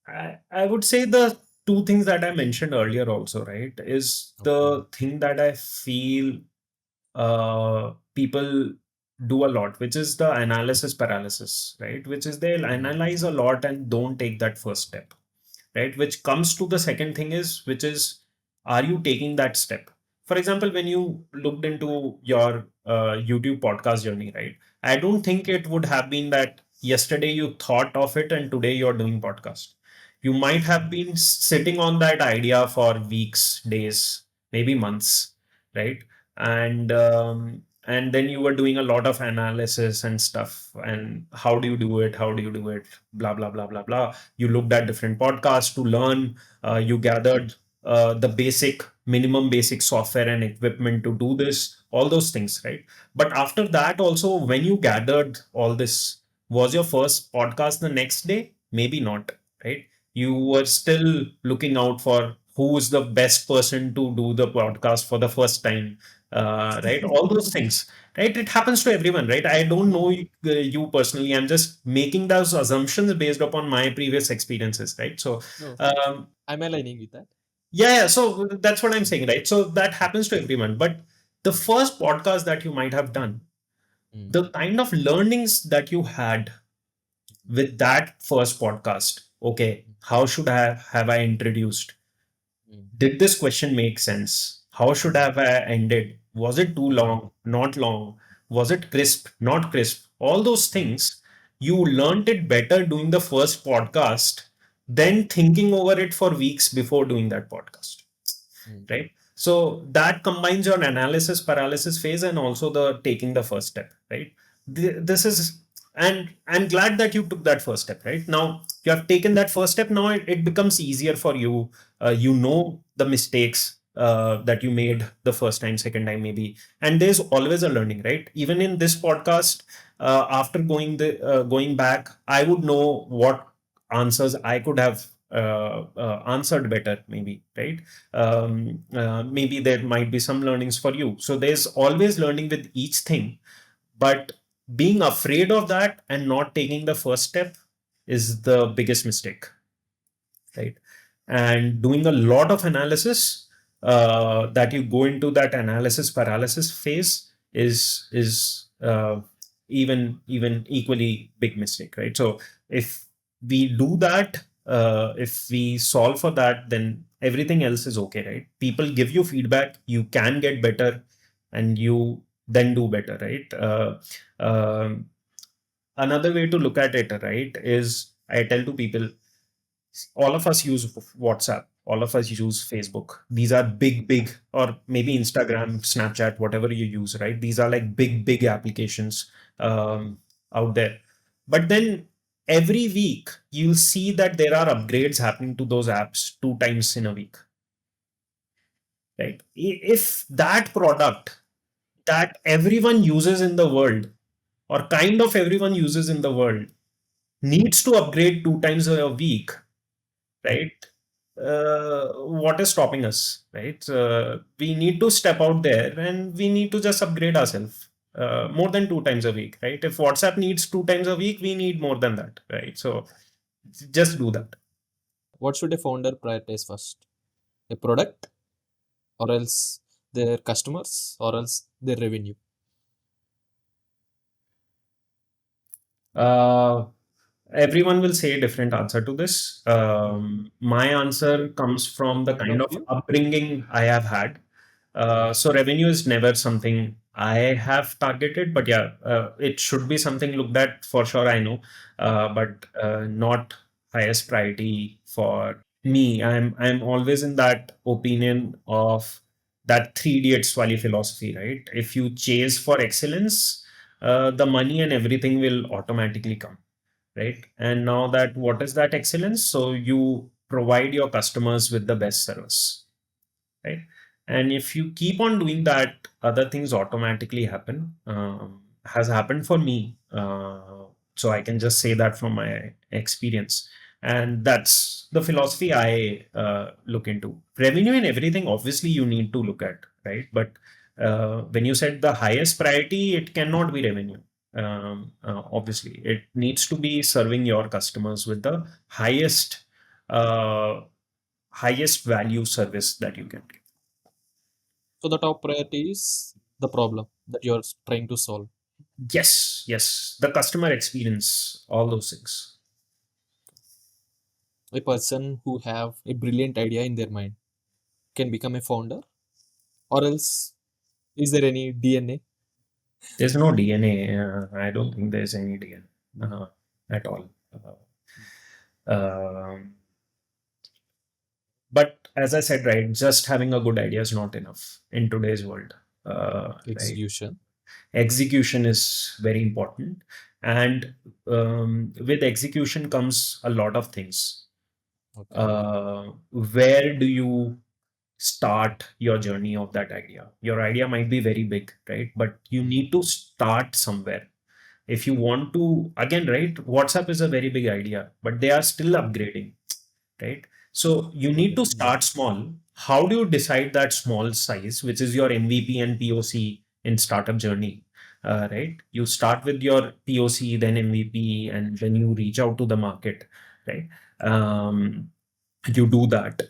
I would say the two things that I mentioned earlier also, right, is Okay. the thing that I feel people do a lot, which is the analysis paralysis, right? Which is they'll Mm, analyze a lot and don't take that first step, right? Which comes to the second thing is, which is, are you taking that step? For example, when you looked into your YouTube podcast journey, right? I don't think it would have been that yesterday you thought of it and today you're doing podcast. You might have been sitting on that idea for weeks, days, maybe months, right? And then you were doing a lot of analysis and stuff. And how do you do it? How do you do it? Blah blah blah blah blah. You looked at different podcasts to learn. You gathered the basic minimum basic software and equipment to do this, all those things, right? But after that also, when you gathered all this, was your first podcast the next day? Maybe not, right? You were still looking out for who is the best person to do the podcast for the first time, right? All those things, right? It happens to everyone, right? I don't know you personally. I'm just making those assumptions based upon my previous experiences, right? So no, um, I'm aligning with that. yeah, so that's what I'm saying, right? So that happens to everyone. But the first podcast that you might have done, Mm, the kind of learnings that you had with that first podcast, okay, mm, how should I have I introduced? mm, Did this question make sense? How should mm, have I ended? Was it too mm, long? Not long? Was it crisp? Not crisp? All those mm, things, you learned it better doing the first podcast than thinking over it for weeks before doing that podcast, mm, right? So that combines your analysis paralysis phase and also the taking the first step, right? This is, and I'm glad that you took that first step, right? Now you have taken that first step. Now it becomes easier for you. You know the mistakes that you made the first time, second time, maybe, and there's always a learning, right? Even in this podcast, after going back, I would know what answers I could have answered better, maybe, right? Maybe there might be some learnings for you. So there's always learning with each thing, but being afraid of that and not taking the first step is the biggest mistake, right? And doing a lot of analysis, that you go into that analysis paralysis phase is even equally big mistake, right? So if we do that, if we solve for that, then everything else is okay, right? People give you feedback, you can get better, and you then do better, right? Um Another way to look at it, right, is I tell to people, all of us use WhatsApp, all of us use Facebook. These are big, or maybe Instagram, Snapchat, whatever you use, right? These are like big applications out there. But then every week you'll see that there are upgrades happening to those apps 2 times in a week, right? If that product that everyone uses in the world, or kind of everyone uses in the world, needs to upgrade 2 times a week, right? What is stopping us, right? We need to step out there and we need to just upgrade ourselves more than 2 times a week, right? If WhatsApp needs 2 times a week, we need more than that, right? So just do that. what should a founder prioritize first? A product, or else their customers, or else their revenue? Uh, Everyone will say a different answer to this. My answer comes from the Point kind of of view? upbringing I have had. Mm, So revenue is never something I have targeted, but yeah, it should be something looked at for sure. I know, but not highest priority for me. I'm always in that opinion of that three idiots wali philosophy, right? If you chase for excellence, the money and everything will automatically come, right? And now that, what is that excellence? So you provide your customers with the best service, right? And if you keep on doing that, other things automatically happen. Has happened for me, so I can just say that from my experience, and that's the philosophy I look into. Revenue and everything, obviously, you need to look at, right? But when you said the highest priority, it cannot be revenue. Obviously, it needs to be serving your customers with the highest uh, highest value service that you can give. So the top priority is the problem that you're trying to solve. Yes, the customer experience, all those things. A person who have a brilliant idea in their mind can become a founder, or else is there any DNA? There's no DNA. I don't think there's any DNA at all. Um, but as I said, right, just having a good idea is not enough in today's world. Right? Execution. Execution is very important, and with execution comes a lot of things. Okay. Where do you start your journey of that idea? Your idea might be very big, right? But you need to start somewhere. If you want to, again, right, WhatsApp is a very big idea, but they are still upgrading, right? So you need to Yeah. start small. How do you decide that small size, which is your MVP and POC in startup journey? Right? You start with your POC, then MVP, and then you reach out to the market, right? Um, you do that,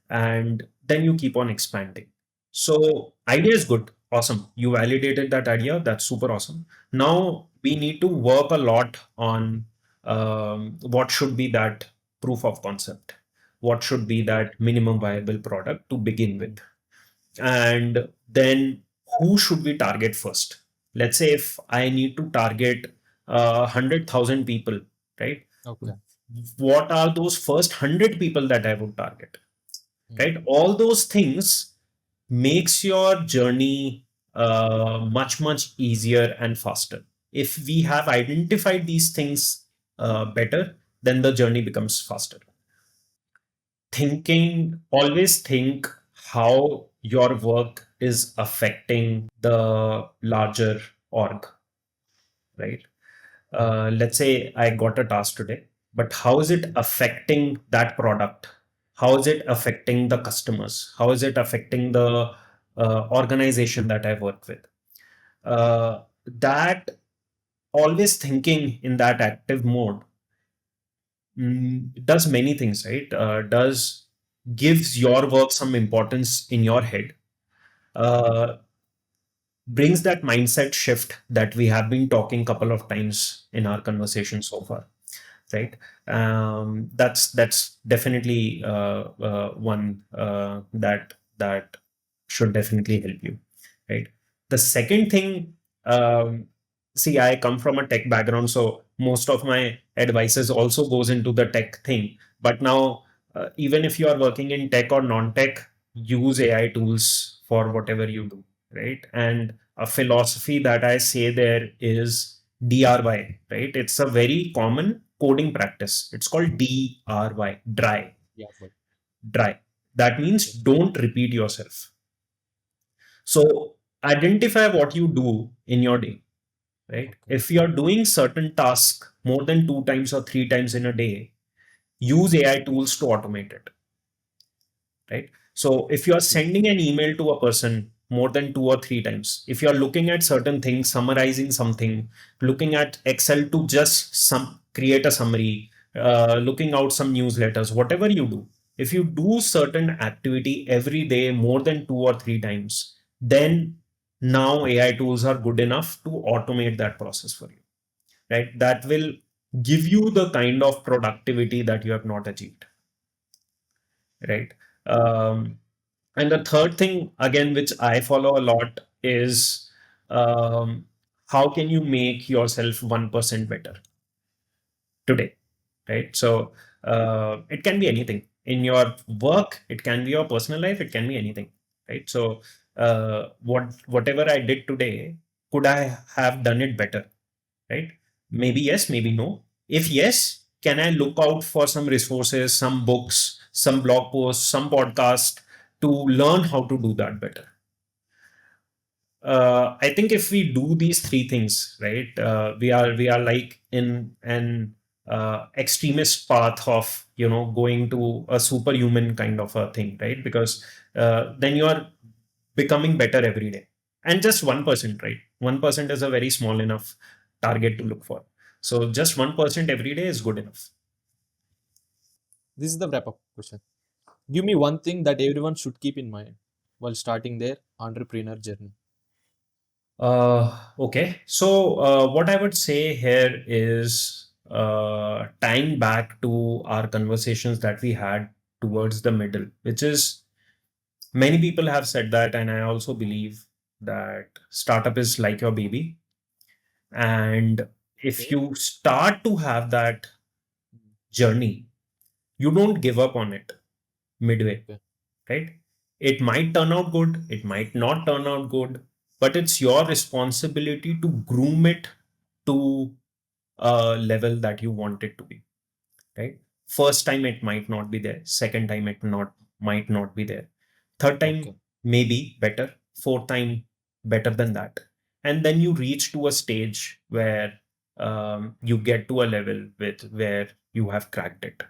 and then you keep on expanding. So idea is good, awesome. You validated that idea. That's super awesome. Now we need to work a lot on what should be that proof of concept, what should be that minimum viable product to begin with, and then who should we target first. Let's say if I need to target 100,000 people, right? Okay. What are those first 100 people that I would target, Hmm. right? All those things makes your journey much easier and faster. If we have identified these things better, then the journey becomes faster. Thinking, always think how your work is affecting the larger org, right? Let's say I got a task today, but how is it affecting that product? How is it affecting the customers? How is it affecting the organization that I work with? That always thinking in that active mode does many things, right? Does gives your work some importance in your head. Uh, brings that mindset shift that we have been talking couple of times in our conversation so far, right? That's definitely one that should definitely help you, right? The second thing, see, I come from a tech background, so most of my advices also goes into the tech thing. But now, even if you are working in tech or non-tech, use AI tools for whatever you do, right? And a philosophy that I say there is DRY, right? It's a very common coding practice. It's called DRY, Yeah. But dry. That means okay. don't repeat yourself. So identify what you do in your day, right? Okay. If you're doing certain tasks more than 2 times or 3 times in a day, use AI tools to automate it, right? So if you are Yeah. sending an email to a person more than 2 or 3 times, if you are looking at certain things, summarizing something, looking at Excel to just some create a summary, looking out some newsletters, whatever you do, if you do certain activity every day more than 2 or 3 times, then now AI tools are good enough to automate that process for you, right? That will give you the kind of productivity that you have not achieved, right? Um, and the third thing, again, which I follow a lot is how can you make yourself 1% better today, right? So it can be anything in your work, it can be your personal life, it can be anything, right? So whatever I did today, could I have done it better, right? Maybe yes, maybe no. If yes, can I look out for some resources, some books, some blog posts, some podcast to learn how to do that better? I think if we do these three things, right, we are like in an extremist path of going to a superhuman kind of a thing, right? Because then you are becoming better every day, and just 1%, right? 1% is a very small enough target to look for. So just 1% every day is good enough. This is the wrap up question. Give me one thing that everyone should keep in mind while starting their entrepreneur journey. Okay. So, what I would say here is tying back to our conversations that we had towards the middle, which is many people have said that, and I also believe that startup is like your baby. And if Okay. you start to have that journey, you don't give up on it midway, Okay. right? It might turn out good, it might not turn out good, but it's your responsibility to groom it to a level that you want it to be, right? First time it might not be there, second time it not might not be there, third time Okay. maybe better, fourth time better than that, and then you reach to a stage where you get to a level with where you have cracked it.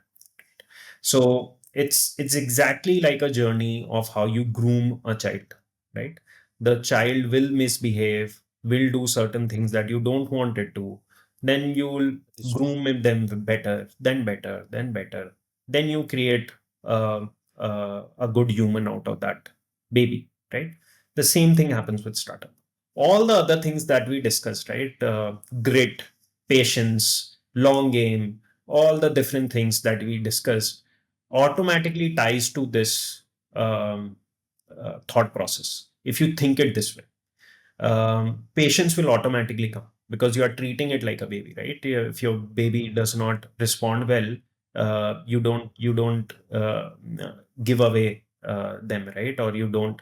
So it's exactly like a journey of how you groom a child, right? The child will misbehave, will do certain things that you don't want it to. Then you will That is true. groom them better, then better, then better. Then you create a good human out of that baby, right? The same thing happens with startup. All the other things that we discussed, right? Grit, patience, long game, all the different things that we discussed automatically ties to this thought process. If you think it this way, patience will automatically come because you are treating it like a baby, right? If your baby does not respond well, you don't give away them, right? Or you don't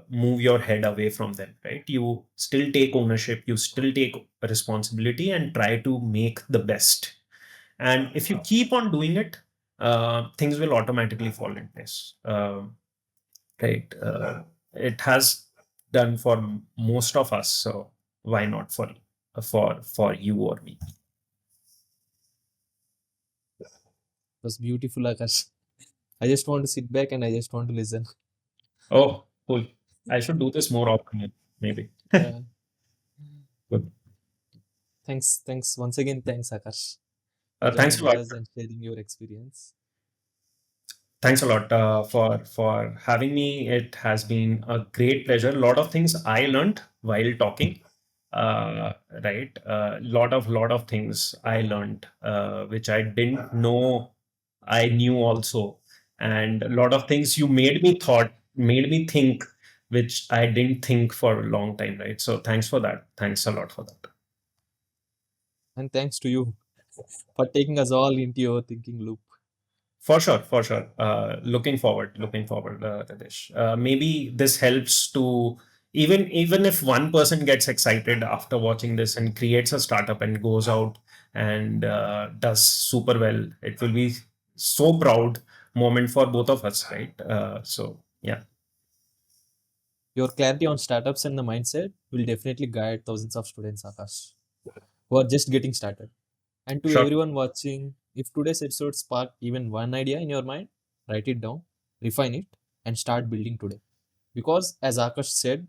move your head away from them, right? You still take ownership, you still take responsibility and try to make the best. And if you keep on doing it, things will automatically fall in place. Right? It has done for most of us, so why not for you or me? It was beautiful, Akash. I just want to sit back and I just want to listen. Oh, cool. I should do this more often, maybe. Yeah. Good. Thanks once again. Thanks, Akash, Thanks a joining lot. us and sharing your experience. Thanks a lot for having me. It has been a great pleasure. A lot of things I learned while talking. Uh, right. Lot of things I learned, which I didn't know I knew also, and a lot of things you made me think, which I didn't think for a long time. Right. So thanks for that. Thanks a lot for that. And thanks to you for taking us all into your thinking loop. For sure, for sure. Looking forward, Radesh. Maybe this helps to even if one person gets excited after watching this and creates a startup and goes out and does super well, it will be so proud moment for both of us, right? So yeah, Your clarity on startups and the mindset will definitely guide thousands of students, Akash, who are just getting started. And to sure. everyone watching, if today's episode sparked even one idea in your mind, write it down, refine it, and start building today. Because, as Akash said,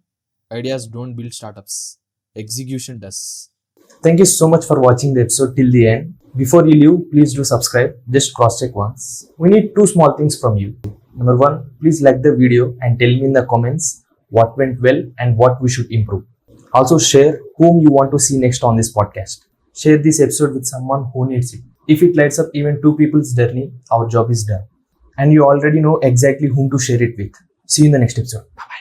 ideas don't build startups, execution does. Thank you so much for watching the episode till the end. Before you leave, please do subscribe. Just cross check once. We need two small things from you. Number one, please like the video and tell me in the comments what went well and what we should improve. Also, share whom you want to see next on this podcast. Share this episode with someone who needs it. If it lights up even two people's journey, our job is done. And you already know exactly whom to share it with. See you in the next episode. Bye bye.